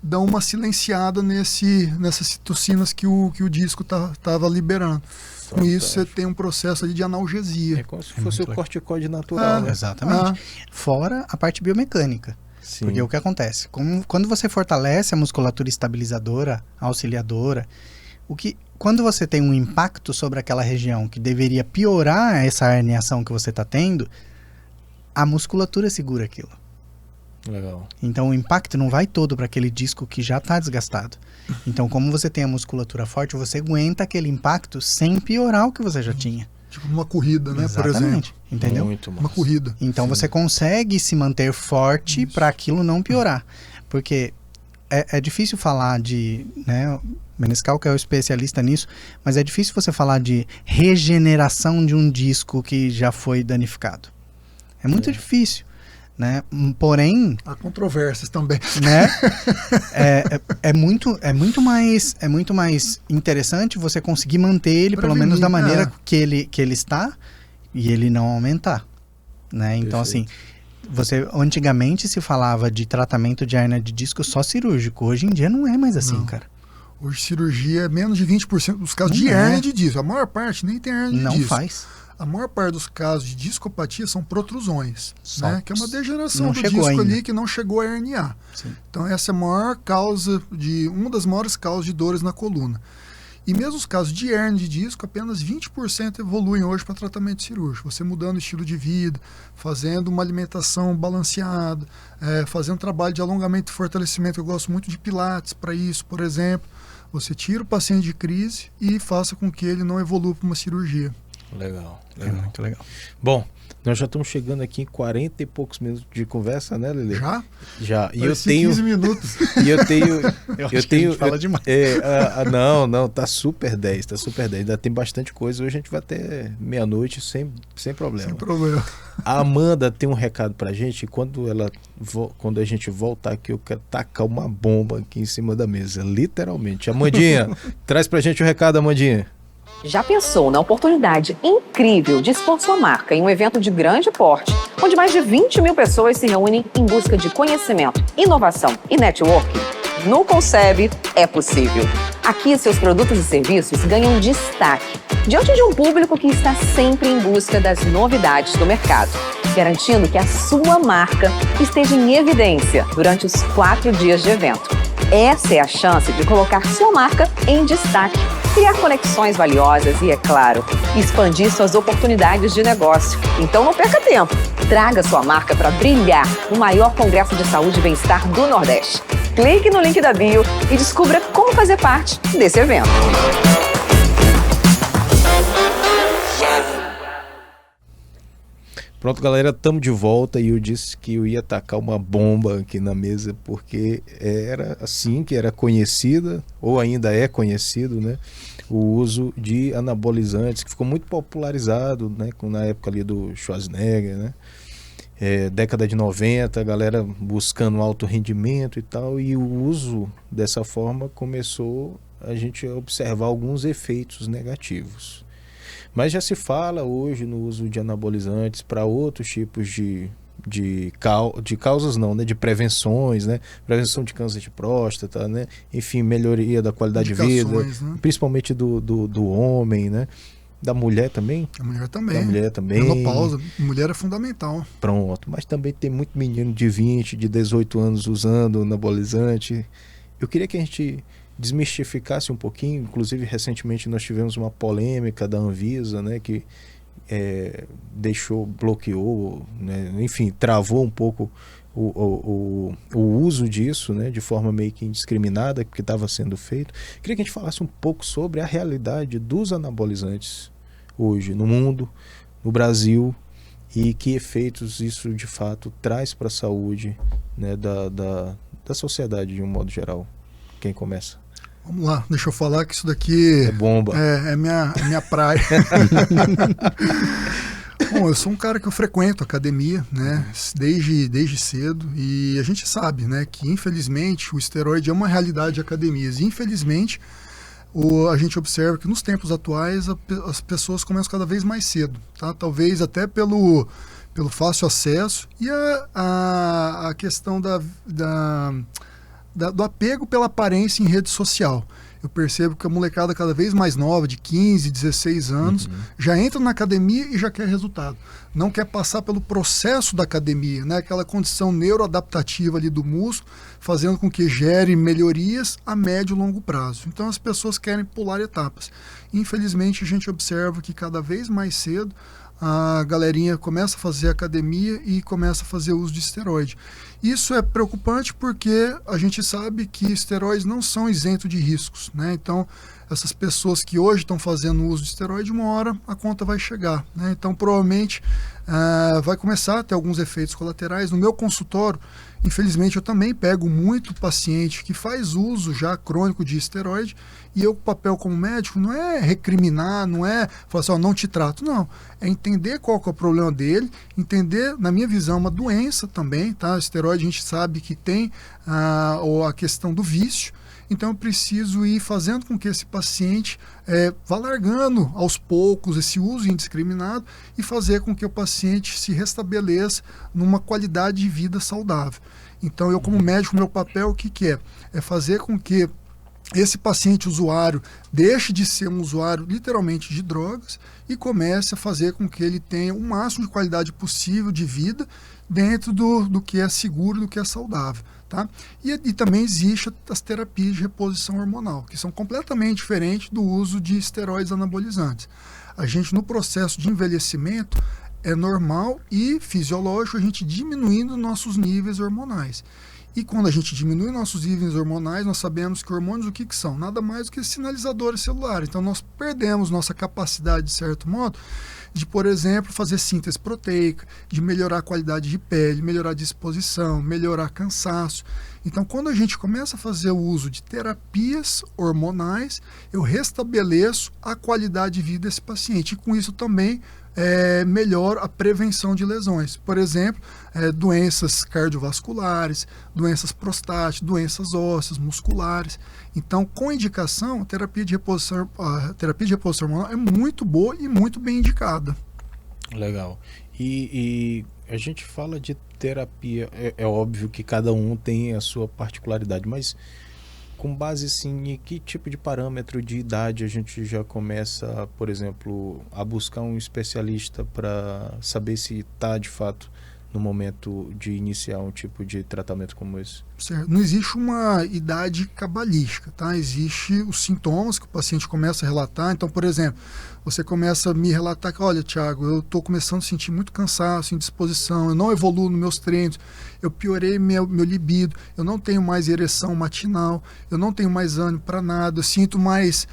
dão uma silenciada nessas citocinas que o disco estava liberando. Com isso você tem um processo ali de analgesia. É como se fosse o corticoide natural. Né? Exatamente. Fora a parte biomecânica. Sim. Porque o que acontece? Quando você fortalece a musculatura estabilizadora, auxiliadora, quando você tem um impacto sobre aquela região que deveria piorar essa herniação que você está tendo, a musculatura segura aquilo. Legal. Então o impacto não vai todo para aquele disco que já está desgastado. Então como você tem a musculatura forte, você aguenta aquele impacto sem piorar o que você já tinha. Tipo uma corrida, né? Exatamente. Por exemplo. Entendeu? Muito massa. Uma corrida. Então você consegue se manter forte para aquilo não piorar. Porque é difícil falar de... né, Menescal, que é o especialista nisso, mas é difícil você falar de regeneração de um disco que já foi danificado. É muito difícil, né? Porém... Há controvérsias também. Né? É muito mais interessante você conseguir manter ele, pelo menos da maneira que ele está, e ele não aumentar. Né? Então, assim, Antigamente se falava de tratamento de hérnia de disco só cirúrgico. Hoje em dia não é mais assim, cara. Hoje cirurgia é menos de 20% dos casos de hérnia de disco. A maior parte nem tem hérnia de disco. Não faz. A maior parte dos casos de discopatia são protrusões, né? Que é uma degeneração não do disco ainda. ali que não chegou a herniar. Sim. Então essa é a maior causa uma das maiores causas de dores na coluna. E mesmo os casos de hérnia de disco, apenas 20% evoluem hoje para tratamento cirúrgico. Você mudando o estilo de vida, fazendo uma alimentação balanceada, fazendo trabalho de alongamento e fortalecimento. Eu gosto muito de pilates para isso, por exemplo. Você tira o paciente de crise e faça com que ele não evolua para uma cirurgia. Legal. É muito legal. Bom, nós já estamos chegando aqui em 40 e poucos minutos de conversa, né, Lelê? Já? Já. E eu tenho 15 minutos. E eu tenho eu tenho fala demais. Não, tá super 10, Ainda tem bastante coisa. Hoje a gente vai até meia-noite sem problema. Sem problema. A Amanda tem um recado pra gente. Quando a gente voltar aqui, eu quero tacar uma bomba aqui em cima da mesa, literalmente. Amandinha, traz pra gente o recado, Amandinha. Já pensou na oportunidade incrível de expor sua marca em um evento de grande porte, onde mais de 20 mil pessoas se reúnem em busca de conhecimento, inovação e networking? No Concebe é possível. Aqui, seus produtos e serviços ganham destaque diante de um público que está sempre em busca das novidades do mercado, garantindo que a sua marca esteja em evidência durante os 4 dias de evento. Essa é a chance de colocar sua marca em destaque, criar conexões valiosas e, é claro, expandir suas oportunidades de negócio. Então não perca tempo. Traga sua marca para brilhar no maior congresso de saúde e bem-estar do Nordeste. Clique no link da bio e descubra como fazer parte desse evento. Pronto, galera, estamos de volta e eu disse que eu ia tacar uma bomba aqui na mesa porque era assim que era conhecida, ou ainda é conhecido, né, o uso de anabolizantes, que ficou muito popularizado, né, na época ali do Schwarzenegger, né, década de 90, a galera buscando alto rendimento e tal, e o uso dessa forma começou a gente a observar alguns efeitos negativos. Mas já se fala hoje no uso de anabolizantes para outros tipos de causas não, né? De prevenções, né? Prevenção de câncer de próstata, né? Enfim, melhoria da qualidade de vida, né? Principalmente do homem, né? Da mulher também? A mulher também. Da mulher também. Menopausa, mulher é fundamental. Pronto, mas também tem muito menino de 20, de 18 anos usando anabolizante. Eu queria que a gente desmistificasse um pouquinho. Inclusive recentemente nós tivemos uma polêmica da Anvisa, né, que bloqueou, né, enfim, travou um pouco o uso disso, né, de forma meio que indiscriminada, porque estava sendo feito. Queria que a gente falasse um pouco sobre a realidade dos anabolizantes hoje no mundo, no Brasil, e que efeitos isso de fato traz para a saúde, né, da sociedade de um modo geral. Quem começa? Vamos lá, deixa eu falar que isso daqui é bomba. É minha praia. Bom, eu sou um cara que eu frequento academia, né, desde cedo, e a gente sabe, né, que infelizmente o esteroide é uma realidade de academias. E, infelizmente, a gente observa que nos tempos atuais as pessoas começam cada vez mais cedo, tá? Talvez até pelo fácil acesso e a questão do apego pela aparência em rede social. Eu percebo que a molecada cada vez mais nova, de 15, 16 anos, já entra na academia e já quer resultado. Não quer passar pelo processo da academia, né? Aquela condição neuroadaptativa ali do músculo, fazendo com que gere melhorias a médio e longo prazo. Então as pessoas querem pular etapas. Infelizmente a gente observa que cada vez mais cedo a galerinha começa a fazer academia e começa a fazer uso de esteroide. Isso é preocupante porque a gente sabe que esteroides não são isentos de riscos, né? Então, essas pessoas que hoje estão fazendo uso de esteroide, uma hora a conta vai chegar, né? Então, provavelmente, vai começar a ter alguns efeitos colaterais. No meu consultório, infelizmente, eu também pego muito paciente que faz uso já crônico de esteroide, e o papel como médico não é recriminar, não é falar assim, não te trato, não. É entender qual que é o problema dele, entender, na minha visão, uma doença também, tá? O esteroide a gente sabe que tem a questão do vício, Então eu preciso ir fazendo com que esse paciente vá largando aos poucos esse uso indiscriminado e fazer com que o paciente se restabeleça numa qualidade de vida saudável. Então eu, como médico, meu papel o que é? É fazer com que esse paciente usuário deixe de ser um usuário literalmente de drogas e comece a fazer com que ele tenha o máximo de qualidade possível de vida dentro do que é seguro, do que é saudável. Tá? E também existe as terapias de reposição hormonal, que são completamente diferentes do uso de esteroides anabolizantes. A gente, no processo de envelhecimento, é normal e fisiológico a gente diminuindo nossos níveis hormonais. E quando a gente diminui nossos níveis hormonais, nós sabemos que hormônios o que são? Nada mais do que sinalizadores celulares. Então nós perdemos nossa capacidade, de certo modo, de, por exemplo, fazer síntese proteica, de melhorar a qualidade de pele, melhorar a disposição, melhorar cansaço. Então, quando a gente começa a fazer o uso de terapias hormonais, eu restabeleço a qualidade de vida desse paciente. E com isso também melhora a prevenção de lesões. Por exemplo, doenças cardiovasculares, doenças prostáticas, doenças ósseas, musculares. Então, com indicação, a terapia de reposição hormonal é muito boa e muito bem indicada. Legal. E a gente fala de terapia, é óbvio que cada um tem a sua particularidade, mas com base assim, em que tipo de parâmetro de idade a gente já começa, por exemplo, a buscar um especialista para saber se está de fato no momento de iniciar um tipo de tratamento como esse? Certo. Não existe uma idade cabalística, tá? Existem os sintomas que o paciente começa a relatar. Então, por exemplo, você começa a me relatar que, olha, Thiago, eu estou começando a sentir muito cansaço, indisposição, eu não evoluo nos meus treinos, eu piorei meu libido, eu não tenho mais ereção matinal, eu não tenho mais ânimo para nada, eu sinto mais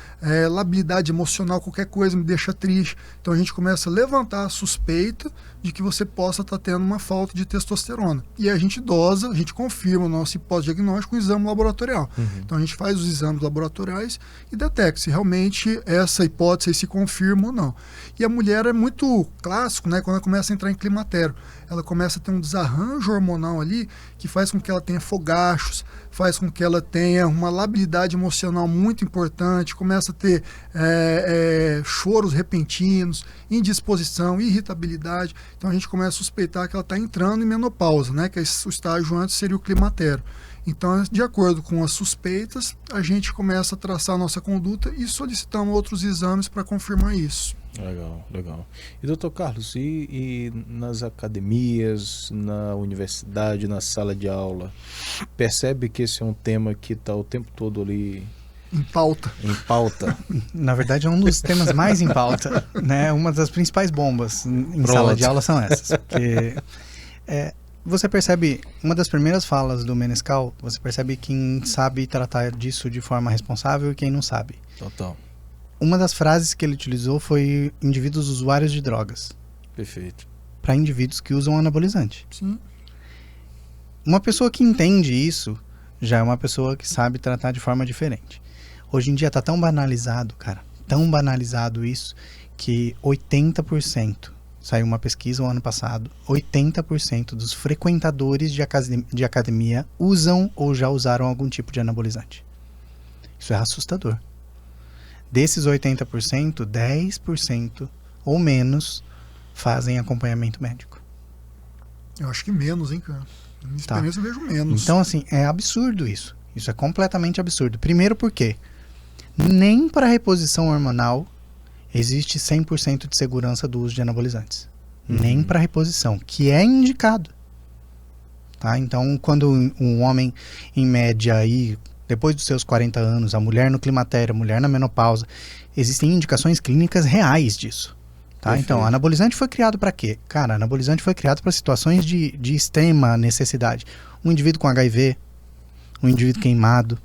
labilidade emocional, qualquer coisa me deixa triste. Então a gente começa a levantar a suspeita de que você possa estar tendo uma falta de testosterona. E a gente dosa, a gente confirma o nosso hipótese-diagnóstico com o exame laboratorial. Então a gente faz os exames laboratoriais e detecta se realmente essa hipótese se confirma ou não. E a mulher é muito clássico, né, quando ela começa a entrar em climatério. Ela começa a ter um desarranjo hormonal ali que faz com que ela tenha fogachos, faz com que ela tenha uma labilidade emocional muito importante, começa a ter choros repentinos, indisposição, irritabilidade. Então a gente começa a suspeitar que ela está entrando em menopausa, né? Que o estágio antes seria o climatério. Então, de acordo com as suspeitas, a gente começa a traçar a nossa conduta e solicitamos outros exames para confirmar isso. Legal, legal. E doutor Carlos, e nas academias, na universidade, na sala de aula, percebe que esse é um tema que está o tempo todo ali em pauta? Em pauta. Na verdade é um dos temas mais em pauta, né? Uma das principais bombas em sala de aula são essas. Porque você percebe, uma das primeiras falas do Menescal, você percebe quem sabe tratar disso de forma responsável e quem não sabe. Total. Uma das frases que ele utilizou foi indivíduos usuários de drogas. Perfeito. Para indivíduos que usam anabolizante. Sim. Uma pessoa que entende isso já é uma pessoa que sabe tratar de forma diferente. Hoje em dia tá tão banalizado, cara, tão banalizado isso, que 80%, saiu uma pesquisa o ano passado, 80% dos frequentadores de academia usam ou já usaram algum tipo de anabolizante. Isso é assustador. Desses 80%, 10% ou menos fazem acompanhamento médico. Eu acho que menos, hein, cara? Na minha experiência eu vejo menos. Então, assim, é absurdo isso. Isso é completamente absurdo. Primeiro porque nem para reposição hormonal existe 100% de segurança do uso de anabolizantes. Nem para reposição, que é indicado. Tá? Então, quando um homem, em média, aí, depois dos seus 40 anos, a mulher no climatério, a mulher na menopausa, existem indicações clínicas reais disso. Tá? Então, anabolizante foi criado para quê? Cara, anabolizante foi criado para situações de extrema necessidade. Um indivíduo com HIV, um indivíduo queimado,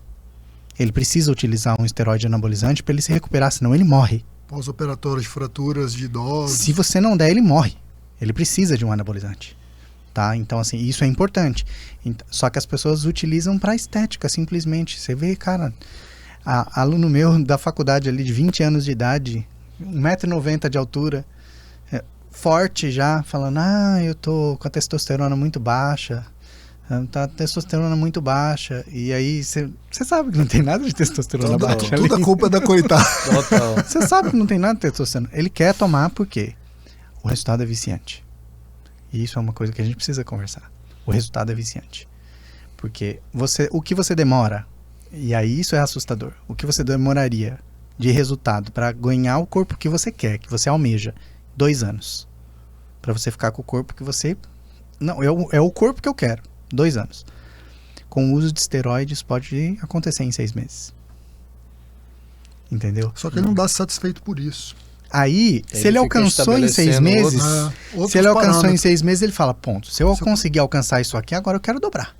ele precisa utilizar um esteroide anabolizante para ele se recuperar, senão ele morre. Pós-operatórios de fraturas de idosos. Se você não der, ele morre. Ele precisa de um anabolizante. Tá? Então, assim, isso é importante. Só que as pessoas utilizam para estética, simplesmente. Você vê, cara, aluno meu da faculdade ali de 20 anos de idade, 1,90 m de altura, forte já, falando, eu tô com a testosterona muito baixa, Tá testosterona muito baixa. E aí você sabe que não tem nada de testosterona baixa. Tudo a culpa é da coitada. Você sabe que não tem nada de testosterona. Ele quer tomar porque o resultado é viciante. E isso é uma coisa que a gente precisa conversar. O resultado é viciante. Porque o que você demora, e aí isso é assustador, o que você demoraria de resultado para ganhar o corpo que você quer, que você almeja, 2 anos. Para você ficar com o corpo que você... Não, é o corpo que eu quero. 2 anos. Com o uso de esteroides pode acontecer em 6 meses. Entendeu? Só que ele não dá satisfeito por isso. Aí, se ele alcançou em 6 meses, se ele alcançou em 6 meses, ele fala, ponto, se eu conseguir alcançar isso aqui, agora eu quero dobrar.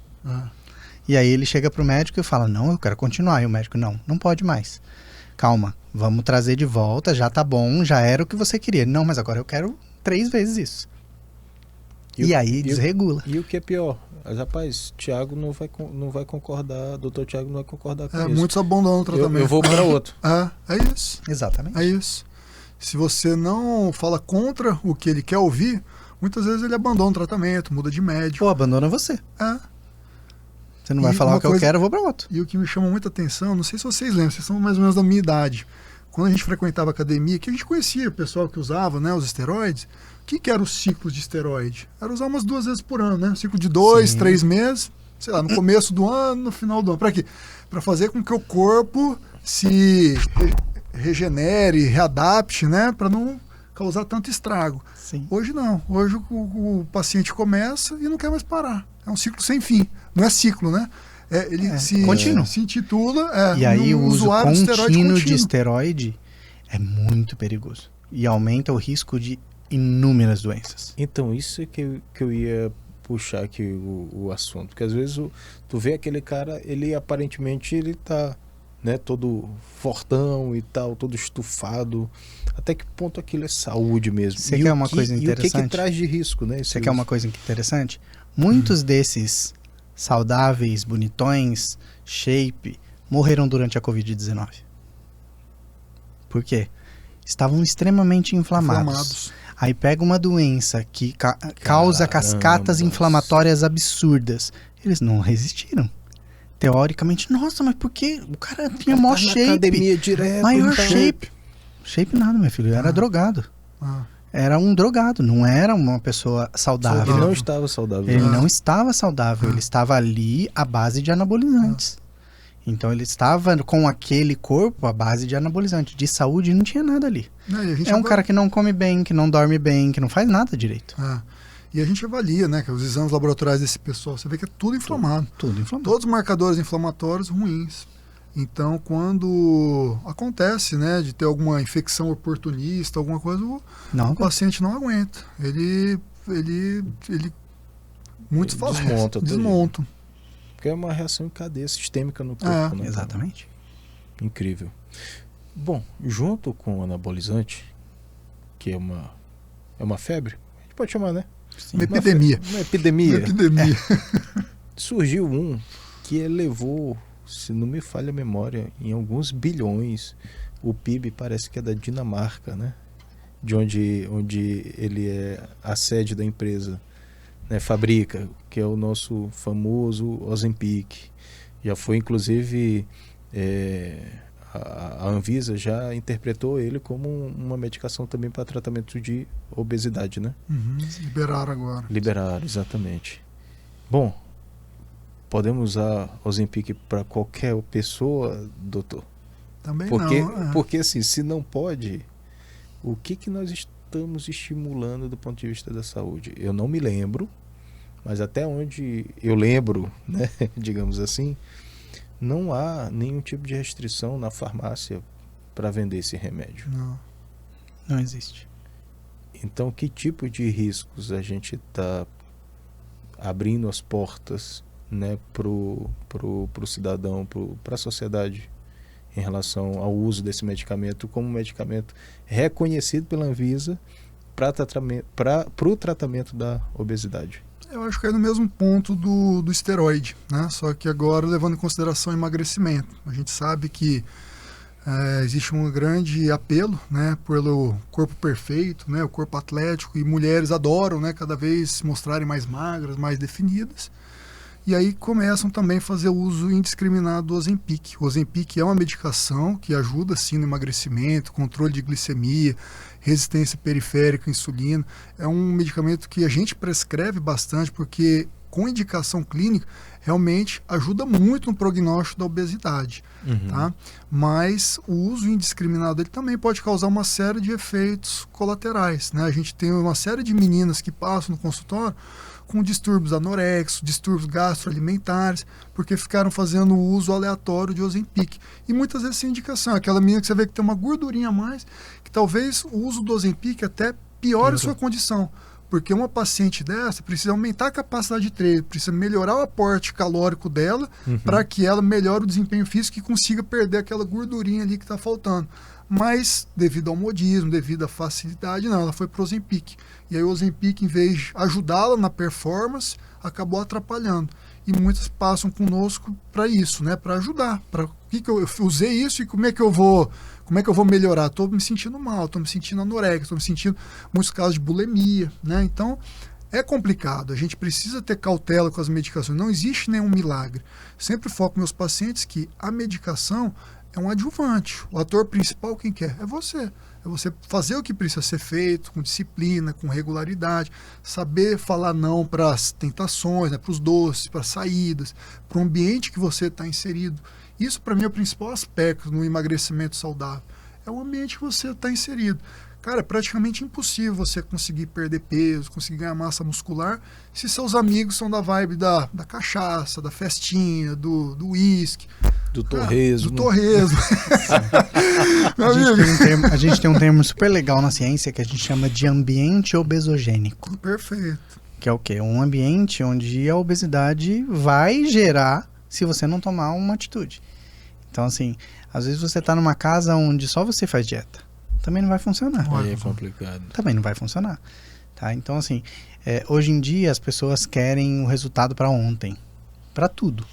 E aí ele chega pro médico e fala, não, eu quero continuar. E o médico, não pode mais. Calma, vamos trazer de volta, já tá bom, já era o que você queria. Não, mas agora eu quero 3 vezes isso. E aí desregula. E o que é pior? Rapaz, Thiago não vai concordar, doutor Thiago não vai concordar com isso. Muitos abandonam o tratamento. Eu vou para outro. É isso. Exatamente. É isso. Se você não fala contra o que ele quer ouvir, muitas vezes ele abandona o tratamento, muda de médico. Ou abandona você. Você não vai falar o que eu quero, eu vou para outro. E o que me chama muita atenção, não sei se vocês lembram, vocês são mais ou menos da minha idade. Quando a gente frequentava a academia, que a gente conhecia o pessoal que usava, né, os esteroides. O que era o ciclo de esteroide? Era usar umas 2 vezes por ano, né? Ciclo de 2, 3 meses, sei lá, no começo do ano, no final do ano. Para quê? Para fazer com que o corpo se regenere, readapte, né? Para não causar tanto estrago. Sim. Hoje não. Hoje o paciente começa e não quer mais parar. É um ciclo sem fim. Não é ciclo, né? Ele se intitula e aí o uso contínuo de esteroide é muito perigoso. E aumenta o risco de inúmeras doenças. Então, isso é que eu ia puxar aqui o assunto. Porque às vezes tu vê aquele cara, ele aparentemente ele tá, né, todo fortão e tal, todo estufado. Até que ponto aquilo é saúde mesmo? Você quer uma coisa interessante? E o que traz de risco, né? Você quer uma coisa interessante? Muitos desses saudáveis, bonitões, shape, morreram durante a Covid-19. Por quê? Estavam extremamente inflamados. Aí pega uma doença que causa cascatas inflamatórias absurdas. Eles não resistiram. Teoricamente, nossa, mas por que? O cara tinha maior shape. Academia direto, maior shape. Shape nada, meu filho. Era drogado. Era um drogado, não era uma pessoa saudável. Ele não estava saudável. Ele não estava saudável. Ele estava ali à base de anabolizantes. Então ele estava com aquele corpo à base de anabolizante. De saúde não tinha nada ali. É um cara que não come bem, que não dorme bem, que não faz nada direito. E a gente avalia, né, que os exames laboratoriais desse pessoal, você vê que é tudo inflamado. Tudo inflamado. Todos os marcadores inflamatórios ruins. Então, quando acontece, né, de ter alguma infecção oportunista, alguma coisa, o paciente não aguenta. Muitos desmontam. Porque é uma reação em cadeia sistêmica no corpo. Né? Exatamente. Incrível. Bom, junto com o anabolizante, que é uma febre, a gente pode chamar, né? Sim. Uma epidemia. Uma epidemia. Surgiu um que elevou, se não me falha a memória, em alguns bilhões. O PIB parece que é da Dinamarca, né? De onde ele é a sede da empresa, né? Fabrica, que é o nosso famoso Ozempic. Já foi, inclusive, a Anvisa já interpretou ele como uma medicação também para tratamento de obesidade, né? Liberaram agora. Liberaram, exatamente. Bom, podemos usar Ozempic para qualquer pessoa, doutor? Também Porque assim, se não pode, o que nós estamos estimulando do ponto de vista da saúde? Eu não me lembro, mas até onde eu lembro, né, digamos assim, não há nenhum tipo de restrição na farmácia para vender esse remédio. Não existe. Então, que tipo de riscos a gente está abrindo as portas, né, pro cidadão, para a sociedade, em relação ao uso desse medicamento como um medicamento reconhecido pela Anvisa para o tratamento da obesidade? Eu acho que é no mesmo ponto do esteroide, né? Só que agora levando em consideração o emagrecimento. A gente sabe que existe um grande apelo, né, pelo corpo perfeito, né, o corpo atlético, e mulheres adoram, né, cada vez se mostrarem mais magras, mais definidas. E aí começam também a fazer uso indiscriminado do Ozempic. O Ozempic é uma medicação que ajuda sim no emagrecimento, controle de glicemia, resistência periférica à insulina. É um medicamento que a gente prescreve bastante porque com indicação clínica realmente ajuda muito no prognóstico da obesidade. Tá? Mas o uso indiscriminado dele também pode causar uma série de efeitos colaterais, né? A gente tem uma série de meninas que passam no consultório com distúrbios anorexos, distúrbios gastroalimentares, porque ficaram fazendo o uso aleatório de Ozempic. E muitas vezes sem indicação. Aquela menina que você vê que tem uma gordurinha a mais, que talvez o uso do Ozempic até piore a sua condição. Porque uma paciente dessa precisa aumentar a capacidade de treino, precisa melhorar o aporte calórico dela para que ela melhore o desempenho físico e consiga perder aquela gordurinha ali que está faltando. Mas, devido ao modismo, devido à facilidade, não, ela foi para o Ozempic. E aí o Ozempic, em vez de ajudá-la na performance, acabou atrapalhando. E muitas passam conosco para isso, né? Para ajudar. Para que eu usei isso e como é que eu vou melhorar? Estou me sentindo mal, estou me sentindo anorexia, estou me sentindo muitos casos de bulimia, né? Então, é complicado. A gente precisa ter cautela com as medicações. Não existe nenhum milagre. Sempre foco meus pacientes que a medicação é um adjuvante. O ator principal, quem quer? É você. É você fazer o que precisa ser feito, com disciplina, com regularidade, saber falar não para as tentações, né, para os doces, para as saídas, para o ambiente que você está inserido. Isso, para mim, é o principal aspecto no emagrecimento saudável. É o ambiente que você está inserido. Cara, é praticamente impossível você conseguir perder peso, conseguir ganhar massa muscular, se seus amigos são da vibe da cachaça, da festinha, do uísque. Do torresmo. Do torresmo. A gente tem um termo super legal na ciência que a gente chama de ambiente obesogênico. Perfeito. Que é o quê? Um ambiente onde a obesidade vai gerar se você não tomar uma atitude. Então, assim, às vezes você está numa casa onde só você faz dieta. Também não vai funcionar. É complicado. Também não vai funcionar. Tá? Então, assim, hoje em dia as pessoas querem o resultado para ontem. Para tudo.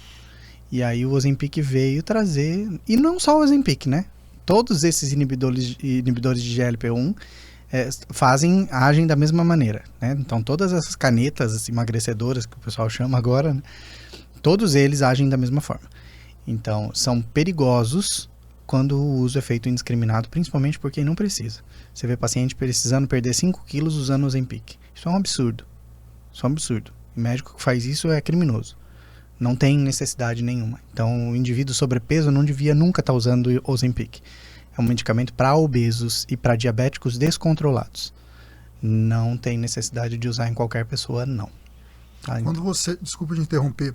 E aí o Ozempic veio trazer... E não só o Ozempic, né? Todos esses inibidores de GLP-1 agem da mesma maneira, né? Então, todas essas canetas emagrecedoras, que o pessoal chama agora, né? Todos eles agem da mesma forma. Então, são perigosos quando o uso é feito indiscriminado, principalmente por quem não precisa. Você vê paciente precisando perder 5 quilos usando Ozempic. Isso é um absurdo. Isso é um absurdo. O médico que faz isso é criminoso. Não tem necessidade nenhuma. Então, o indivíduo sobrepeso não devia nunca estar usando Ozempic. É um medicamento para obesos e para diabéticos descontrolados. Não tem necessidade de usar em qualquer pessoa, não. Tá? Quando você, desculpa de interromper,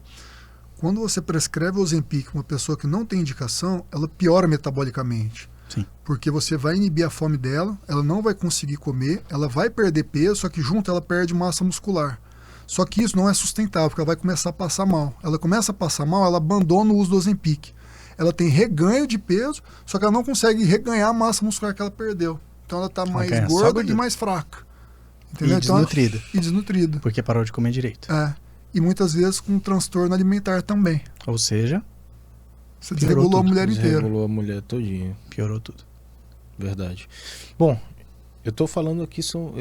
quando você prescreve Ozempic uma pessoa que não tem indicação, ela piora metabolicamente. Sim. Porque você vai inibir a fome dela, ela não vai conseguir comer, ela vai perder peso, só que junto ela perde massa muscular. Só que isso não é sustentável, porque ela vai começar a passar mal. Ela começa a passar mal, ela abandona o uso do Ozempic. Ela tem reganho de peso, só que ela não consegue reganhar a massa muscular que ela perdeu. Então ela está mais gorda e mais fraca. Entendeu? E desnutrida. E desnutrida. Porque parou de comer direito. E muitas vezes com transtorno alimentar também. Ou seja, você desregulou a mulher inteira. Desregulou a mulher todinha. Piorou tudo. Verdade. Bom, eu estou falando aqui, são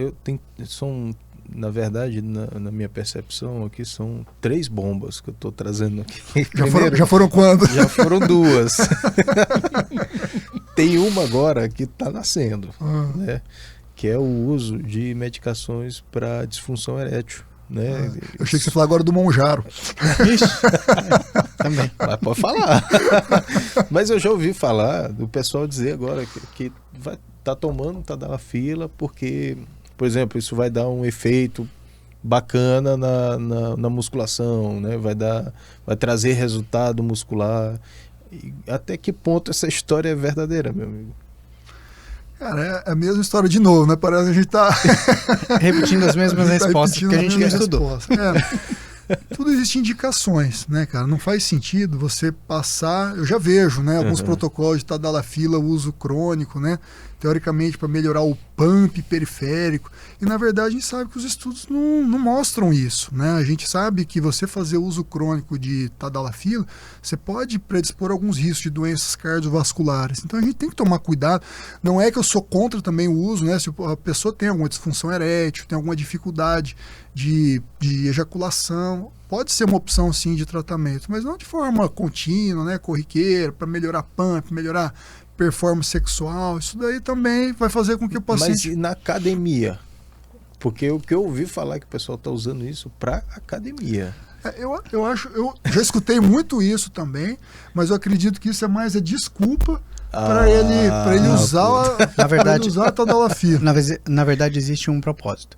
na verdade, na minha percepção aqui, são 3 bombas que eu estou trazendo aqui. Já foram quando? Já foram 2. Tem uma agora que está nascendo, né? Que é o uso de medicações para disfunção erétil. Né? Eu achei que você ia falar agora do Monjaro. Também. Mas pode falar. Mas eu já ouvi falar do pessoal dizer agora que vai tá tomando, tá dando fila, porque, por exemplo, isso vai dar um efeito bacana na musculação, né? Vai trazer resultado muscular. E até que ponto essa história é verdadeira, meu amigo? Cara, é a mesma história de novo, né? Parece que a gente tá repetindo as mesmas respostas que a gente não estudou. Tudo existe indicações, né, cara? Não faz sentido você passar... Eu já vejo, né? Alguns protocolos de tadalafila, uso crônico, né? Teoricamente para melhorar o pump periférico. E na verdade a gente sabe que os estudos não mostram isso, né? A gente sabe que você fazer uso crônico de tadalafila, você pode predispor alguns riscos de doenças cardiovasculares. Então a gente tem que tomar cuidado. Não é que eu sou contra também o uso, né? Se a pessoa tem alguma disfunção erétil, tem alguma dificuldade de ejaculação, pode ser uma opção sim de tratamento, mas não de forma contínua, né, corriqueira, para melhorar pump, melhorar performance sexual. Isso daí também vai fazer com que o paciente... Mas e na academia? Porque o que eu ouvi falar é que o pessoal está usando isso para academia. Eu já escutei muito isso também, mas eu acredito que isso é mais desculpa para ele usar a tadalafila. Na verdade, existe um propósito.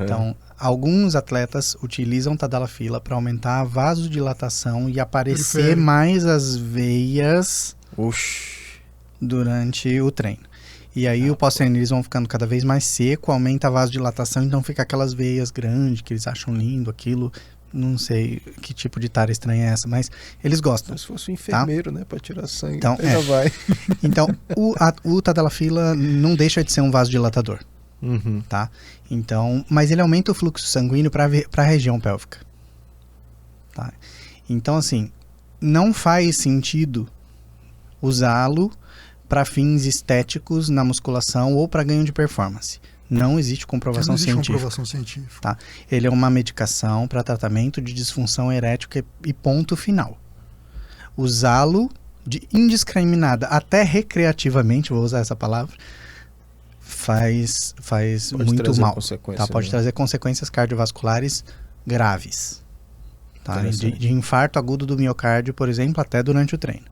Então, alguns atletas utilizam tadalafila para aumentar a vasodilatação e aparecer mais as veias durante o treino. E aí o pós-treino eles vão ficando cada vez mais seco, aumenta a vasodilatação, então fica aquelas veias grandes que eles acham lindo, aquilo. Não sei que tipo de tara estranha é essa, mas eles gostam. Se fosse um enfermeiro, né, para tirar sangue, então, já vai. Então, o tadalafila não deixa de ser um vasodilatador, tá? Então, mas ele aumenta o fluxo sanguíneo para a região pélvica, tá? Então, assim, não faz sentido usá-lo para fins estéticos na musculação ou para ganho de performance. Não existe comprovação científica. Tá? Ele é uma medicação para tratamento de disfunção erétil e ponto final. Usá-lo de indiscriminada até recreativamente, vou usar essa palavra, faz muito mal. Tá? Pode trazer consequências cardiovasculares graves. Tá? De infarto agudo do miocárdio, por exemplo, até durante o treino.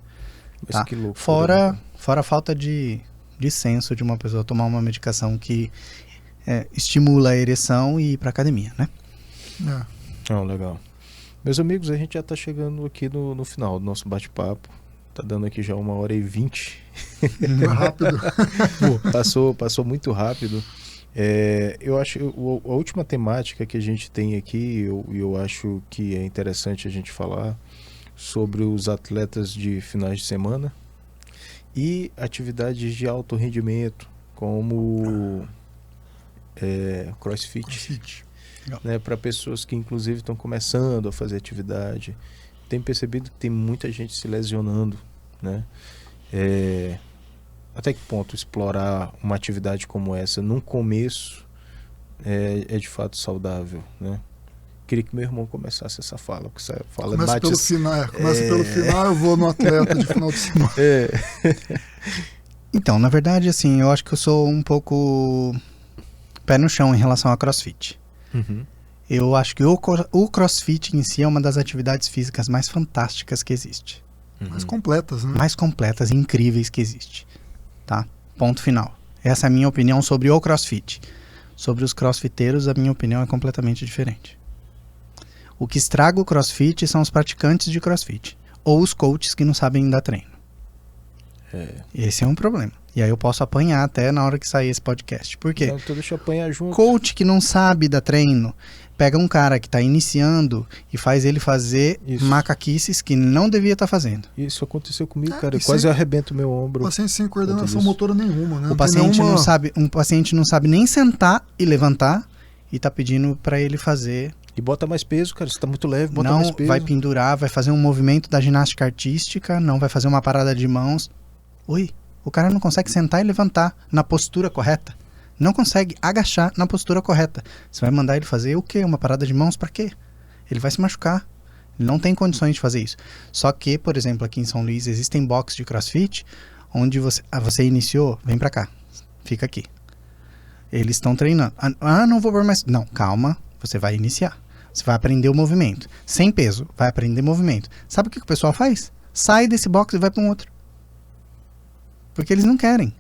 Tá? Que loucura, fora a falta de senso de uma pessoa tomar uma medicação que estimula a ereção e ir para academia, né? Legal. Meus amigos, a gente já está chegando aqui no final do nosso bate-papo. Tá dando aqui já 1h20. Rápido. Passou muito rápido. Eu acho a última temática que a gente tem aqui, eu acho que é interessante a gente falar sobre os atletas de finais de semana e atividades de alto rendimento, como CrossFit. Né, para pessoas que inclusive estão começando a fazer atividade. Tem percebido que tem muita gente se lesionando, né? Até que ponto explorar uma atividade como essa num começo é de fato saudável, né? Queria que meu irmão começasse essa fala, porque essa fala começa pelo final, eu vou no atleta de final de semana. Então, na verdade, assim, eu acho que eu sou um pouco pé no chão em relação a CrossFit. Eu acho que o CrossFit em si é uma das atividades físicas mais fantásticas que existe. Mais completas, né? Mais completas e incríveis que existe. Tá? Ponto final. Essa é a minha opinião sobre o CrossFit. Sobre os crossfiteiros, a minha opinião é completamente diferente. O que estraga o CrossFit são os praticantes de CrossFit. Ou os coaches que não sabem dar treino. Esse é um problema. E aí eu posso apanhar até na hora que sair esse podcast. Por quê? Então deixa eu apanhar junto. Coach que não sabe dar treino, pega um cara que está iniciando e faz ele fazer macaquices que não devia estar fazendo. Isso aconteceu comigo, cara. Eu quase arrebento meu ombro. O paciente sem coordenação motora nenhuma, né? O paciente não sabe nem sentar e levantar e tá pedindo para ele fazer. E bota mais peso, cara. Você tá muito leve, bota mais peso. Não, vai pendurar, vai fazer um movimento da ginástica artística, não vai fazer uma parada de mãos. O cara não consegue sentar e levantar na postura correta. Não consegue agachar na postura correta. Você vai mandar ele fazer o quê? Uma parada de mãos para quê? Ele vai se machucar. Ele não tem condições de fazer isso. Só que, por exemplo, aqui em São Luís existem boxes de CrossFit onde você iniciou, vem para cá. Fica aqui. Eles estão treinando. Não vou por mais. Não, calma. Você vai iniciar. Você vai aprender o movimento. Sem peso, vai aprender movimento. Sabe o que o pessoal faz? Sai desse box e vai para um outro. Porque eles não querem.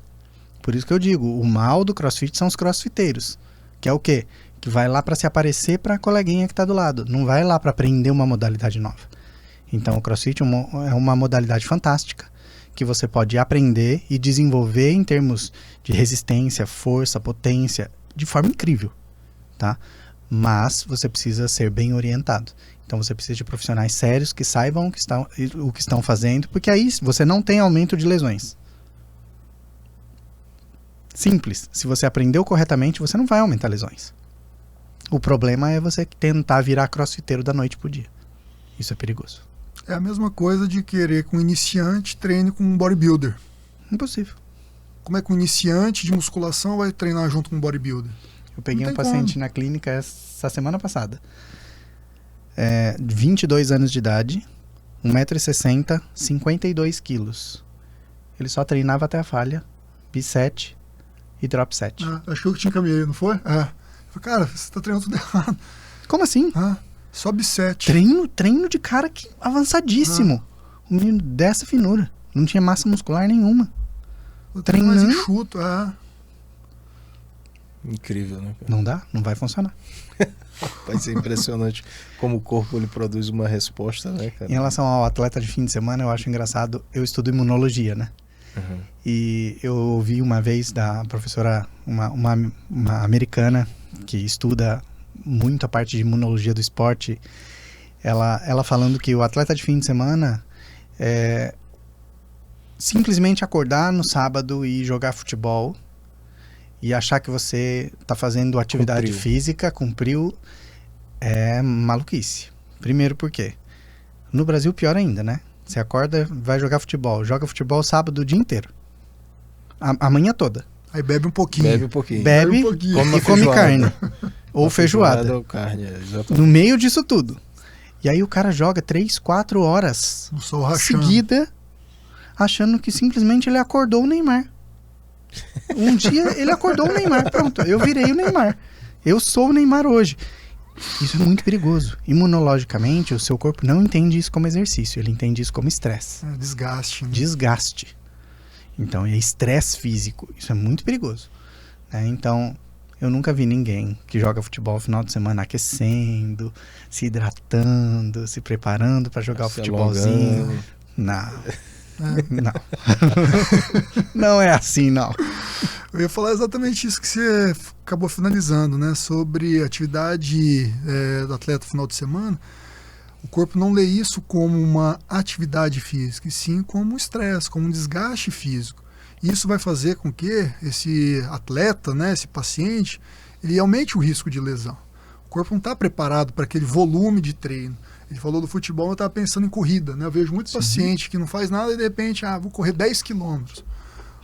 Por isso que eu digo, o mal do CrossFit são os crossfiteiros. Que é o quê? Que vai lá para se aparecer para a coleguinha que está do lado. Não vai lá para aprender uma modalidade nova. Então o CrossFit é uma modalidade fantástica que você pode aprender e desenvolver em termos de resistência, força, potência, de forma incrível. Tá? Mas você precisa ser bem orientado. Então você precisa de profissionais sérios que saibam o que estão fazendo, porque aí você não tem aumento de lesões. Simples. Se você aprendeu corretamente, você não vai aumentar lesões. O problema é você tentar virar crossfiteiro da noite pro dia. Isso é perigoso. É a mesma coisa de querer que um iniciante treine com um bodybuilder. Impossível. Como é que um iniciante de musculação vai treinar junto com um bodybuilder? Eu peguei um paciente na clínica essa semana passada. 22 anos de idade, 1,60 m, 52 quilos. Ele só treinava até a falha, B7 e drop 7. Acho que eu te encaminhei, não foi? Eu falei, cara, você tá treinando tudo errado. Como assim? Só B7. Treino de cara que avançadíssimo. Um menino dessa finura. Não tinha massa muscular nenhuma. Treino mais enxuto, Incrível, né, cara? Não dá, não vai funcionar. Vai ser impressionante como o corpo ele produz uma resposta, né, cara? Em relação ao atleta de fim de semana, eu acho engraçado. Eu estudo imunologia, né? E eu ouvi uma vez da professora, uma americana que estuda muito a parte de imunologia do esporte, ela falando que o atleta de fim de semana simplesmente acordar no sábado e jogar futebol e achar que você está fazendo atividade física, cumpriu, é maluquice. Primeiro porque no Brasil pior ainda, né? Você acorda, vai joga futebol sábado o dia inteiro. A manhã toda. Aí bebe um pouquinho. Bebe e come carne. Ou feijoada. Ou carne, no meio disso tudo. E aí o cara joga 3, 4 horas seguida, achando que simplesmente ele acordou o Neymar. Um dia ele acordou o Neymar. Pronto, eu virei o Neymar. Eu sou o Neymar hoje. Isso é muito perigoso. Imunologicamente, o seu corpo não entende isso como exercício. Ele entende isso como estresse. Desgaste. Né? Desgaste. Então, é estresse físico. Isso é muito perigoso. Então, eu nunca vi ninguém que joga futebol no final de semana aquecendo, se hidratando, se preparando para jogar o futebolzinho. Alongando. Não. Não. Não é assim, não. Eu ia falar exatamente isso que você acabou finalizando, né? Sobre atividade do atleta no final de semana. O corpo não lê isso como uma atividade física, e sim como um estresse, como um desgaste físico. E isso vai fazer com que esse atleta, né, esse paciente, ele aumente o risco de lesão. O corpo não está preparado para aquele volume de treino. Ele falou do futebol, eu estava pensando em corrida, né? Eu vejo muitos pacientes que não faz nada e de repente, vou correr 10 quilômetros.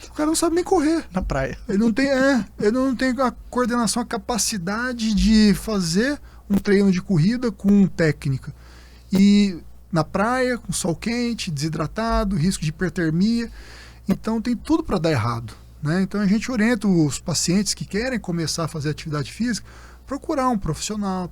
O cara não sabe nem correr. Na praia. Ele não tem a coordenação, a capacidade de fazer um treino de corrida com técnica. E na praia, com sol quente, desidratado, risco de hipertermia. Então tem tudo para dar errado, né? Então a gente orienta os pacientes que querem começar a fazer atividade física, procurar um profissional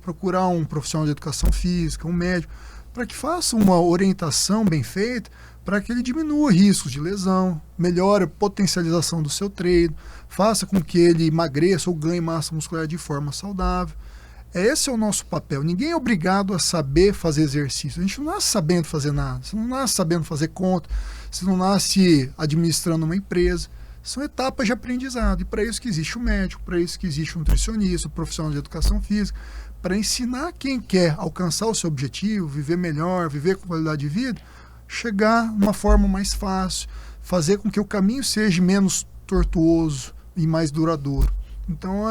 de educação física, um médico, para que faça uma orientação bem feita, para que ele diminua riscos de lesão, melhore a potencialização do seu treino, faça com que ele emagreça ou ganhe massa muscular de forma saudável. Esse é o nosso papel. Ninguém é obrigado a saber fazer exercício. A gente não nasce sabendo fazer nada. Você não nasce sabendo fazer conta. Você não nasce administrando uma empresa. São etapas de aprendizado. E para isso que existe o médico, para isso que existe o nutricionista, o profissional de educação física, para ensinar quem quer alcançar o seu objetivo, viver melhor, viver com qualidade de vida, chegar numa forma mais fácil, fazer com que o caminho seja menos tortuoso e mais duradouro. Então,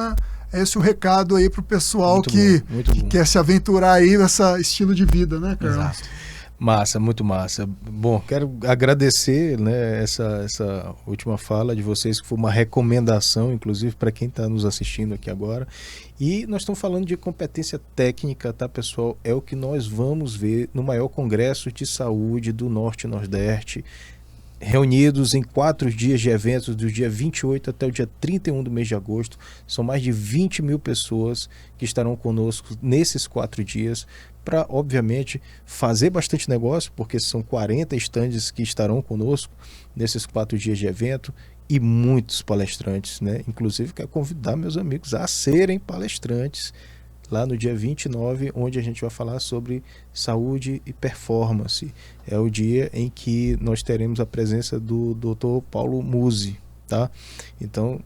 esse é o recado aí pro pessoal muito que bom. Quer se aventurar aí nessa estilo de vida, né, Carlos? Exato. Massa, muito massa. Bom, quero agradecer, né, essa última fala de vocês, que foi uma recomendação, inclusive, para quem está nos assistindo aqui agora. E nós estamos falando de competência técnica, tá, pessoal? É o que nós vamos ver no maior congresso de saúde do Norte e Nordeste, reunidos em 4 dias de eventos, do dia 28 até o dia 31 do mês de agosto. São mais de 20 mil pessoas que estarão conosco nesses 4 dias para, obviamente, fazer bastante negócio, porque são 40 estandes que estarão conosco nesses 4 dias de evento e muitos palestrantes, né? Inclusive, quero convidar meus amigos a serem palestrantes lá no dia 29, onde a gente vai falar sobre saúde e performance. É o dia em que nós teremos a presença do Dr. Paulo Musi, tá? Então,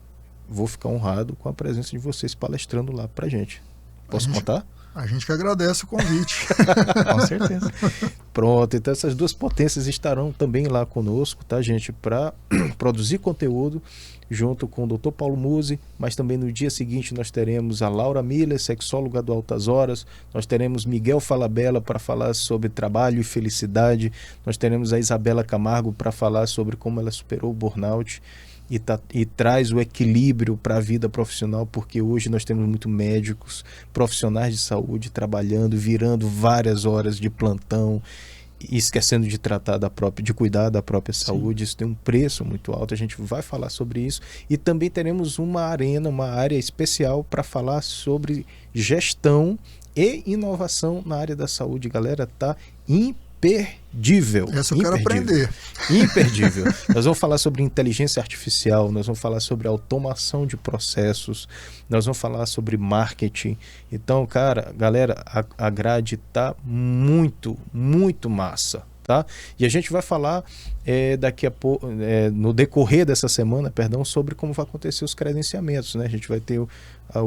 vou ficar honrado com a presença de vocês palestrando lá pra gente. Posso contar? A gente que agradece o convite. Com certeza. Pronto, então essas duas potências estarão também lá conosco, tá, gente? Para produzir conteúdo junto com o Dr. Paulo Musi, mas também no dia seguinte nós teremos a Laura Miller, sexóloga do Altas Horas, nós teremos Miguel Falabella para falar sobre trabalho e felicidade, nós teremos a Isabela Camargo para falar sobre como ela superou o burnout, e traz o equilíbrio para a vida profissional, porque hoje nós temos muitos médicos, profissionais de saúde trabalhando, virando várias horas de plantão e esquecendo de de cuidar da própria saúde. Isso tem um preço muito alto, a gente vai falar sobre isso. E também teremos uma área especial para falar sobre gestão e inovação na área da saúde. Galera, tá imperdível. Essa eu quero aprender. Imperdível. Nós vamos falar sobre inteligência artificial, nós vamos falar sobre automação de processos, nós vamos falar sobre marketing. Então, galera, a grade tá muito, muito massa, tá? E a gente vai falar daqui a pouco, no decorrer dessa semana, sobre como vai acontecer os credenciamentos, né? A gente vai ter o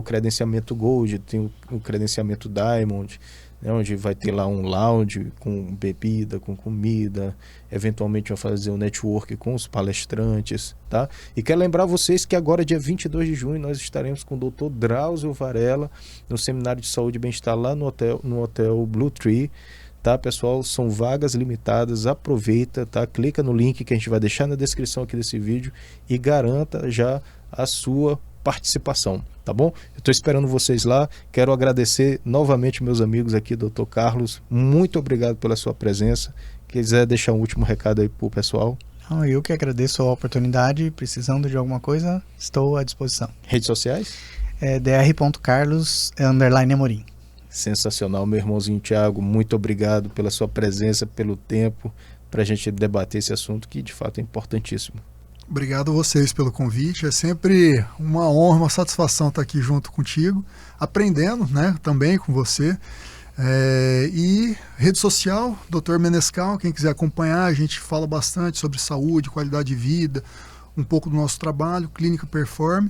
credenciamento Gold, tem o credenciamento Diamond, né, onde vai ter lá um lounge com bebida, com comida, eventualmente vai fazer um network com os palestrantes, tá? E quero lembrar vocês que agora, dia 22 de junho, nós estaremos com o Dr. Drauzio Varela no Seminário de Saúde e Bem-Estar lá no hotel Blue Tree, tá, pessoal? São vagas limitadas, aproveita, tá? Clica no link que a gente vai deixar na descrição aqui desse vídeo e garanta já a sua participação, tá bom? Eu estou esperando vocês lá. Quero agradecer novamente meus amigos aqui, Dr. Carlos, muito obrigado pela sua presença. Quiser deixar um último recado aí pro pessoal? Eu que agradeço a oportunidade. Precisando de alguma coisa, estou à disposição. Redes sociais? dr.carlos_amorim. Sensacional, meu irmãozinho Thiago, muito obrigado pela sua presença, pelo tempo, para a gente debater esse assunto que de fato é importantíssimo. Obrigado a vocês pelo convite, é sempre uma honra, uma satisfação estar aqui junto contigo, aprendendo, né, também com você. E rede social, Dr. Menescal, quem quiser acompanhar, a gente fala bastante sobre saúde, qualidade de vida, um pouco do nosso trabalho, Clínica Perform,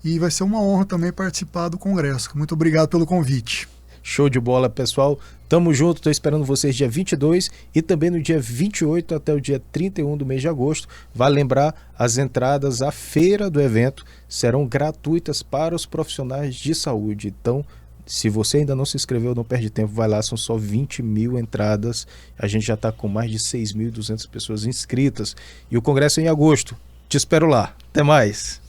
e vai ser uma honra também participar do congresso. Muito obrigado pelo convite. Show de bola, pessoal. Tamo junto, estou esperando vocês dia 22 e também no dia 28 até o dia 31 do mês de agosto. Vale lembrar, as entradas à feira do evento serão gratuitas para os profissionais de saúde. Então, se você ainda não se inscreveu, não perde tempo, vai lá, são só 20 mil entradas. A gente já está com mais de 6.200 pessoas inscritas. E o congresso é em agosto. Te espero lá. Até mais.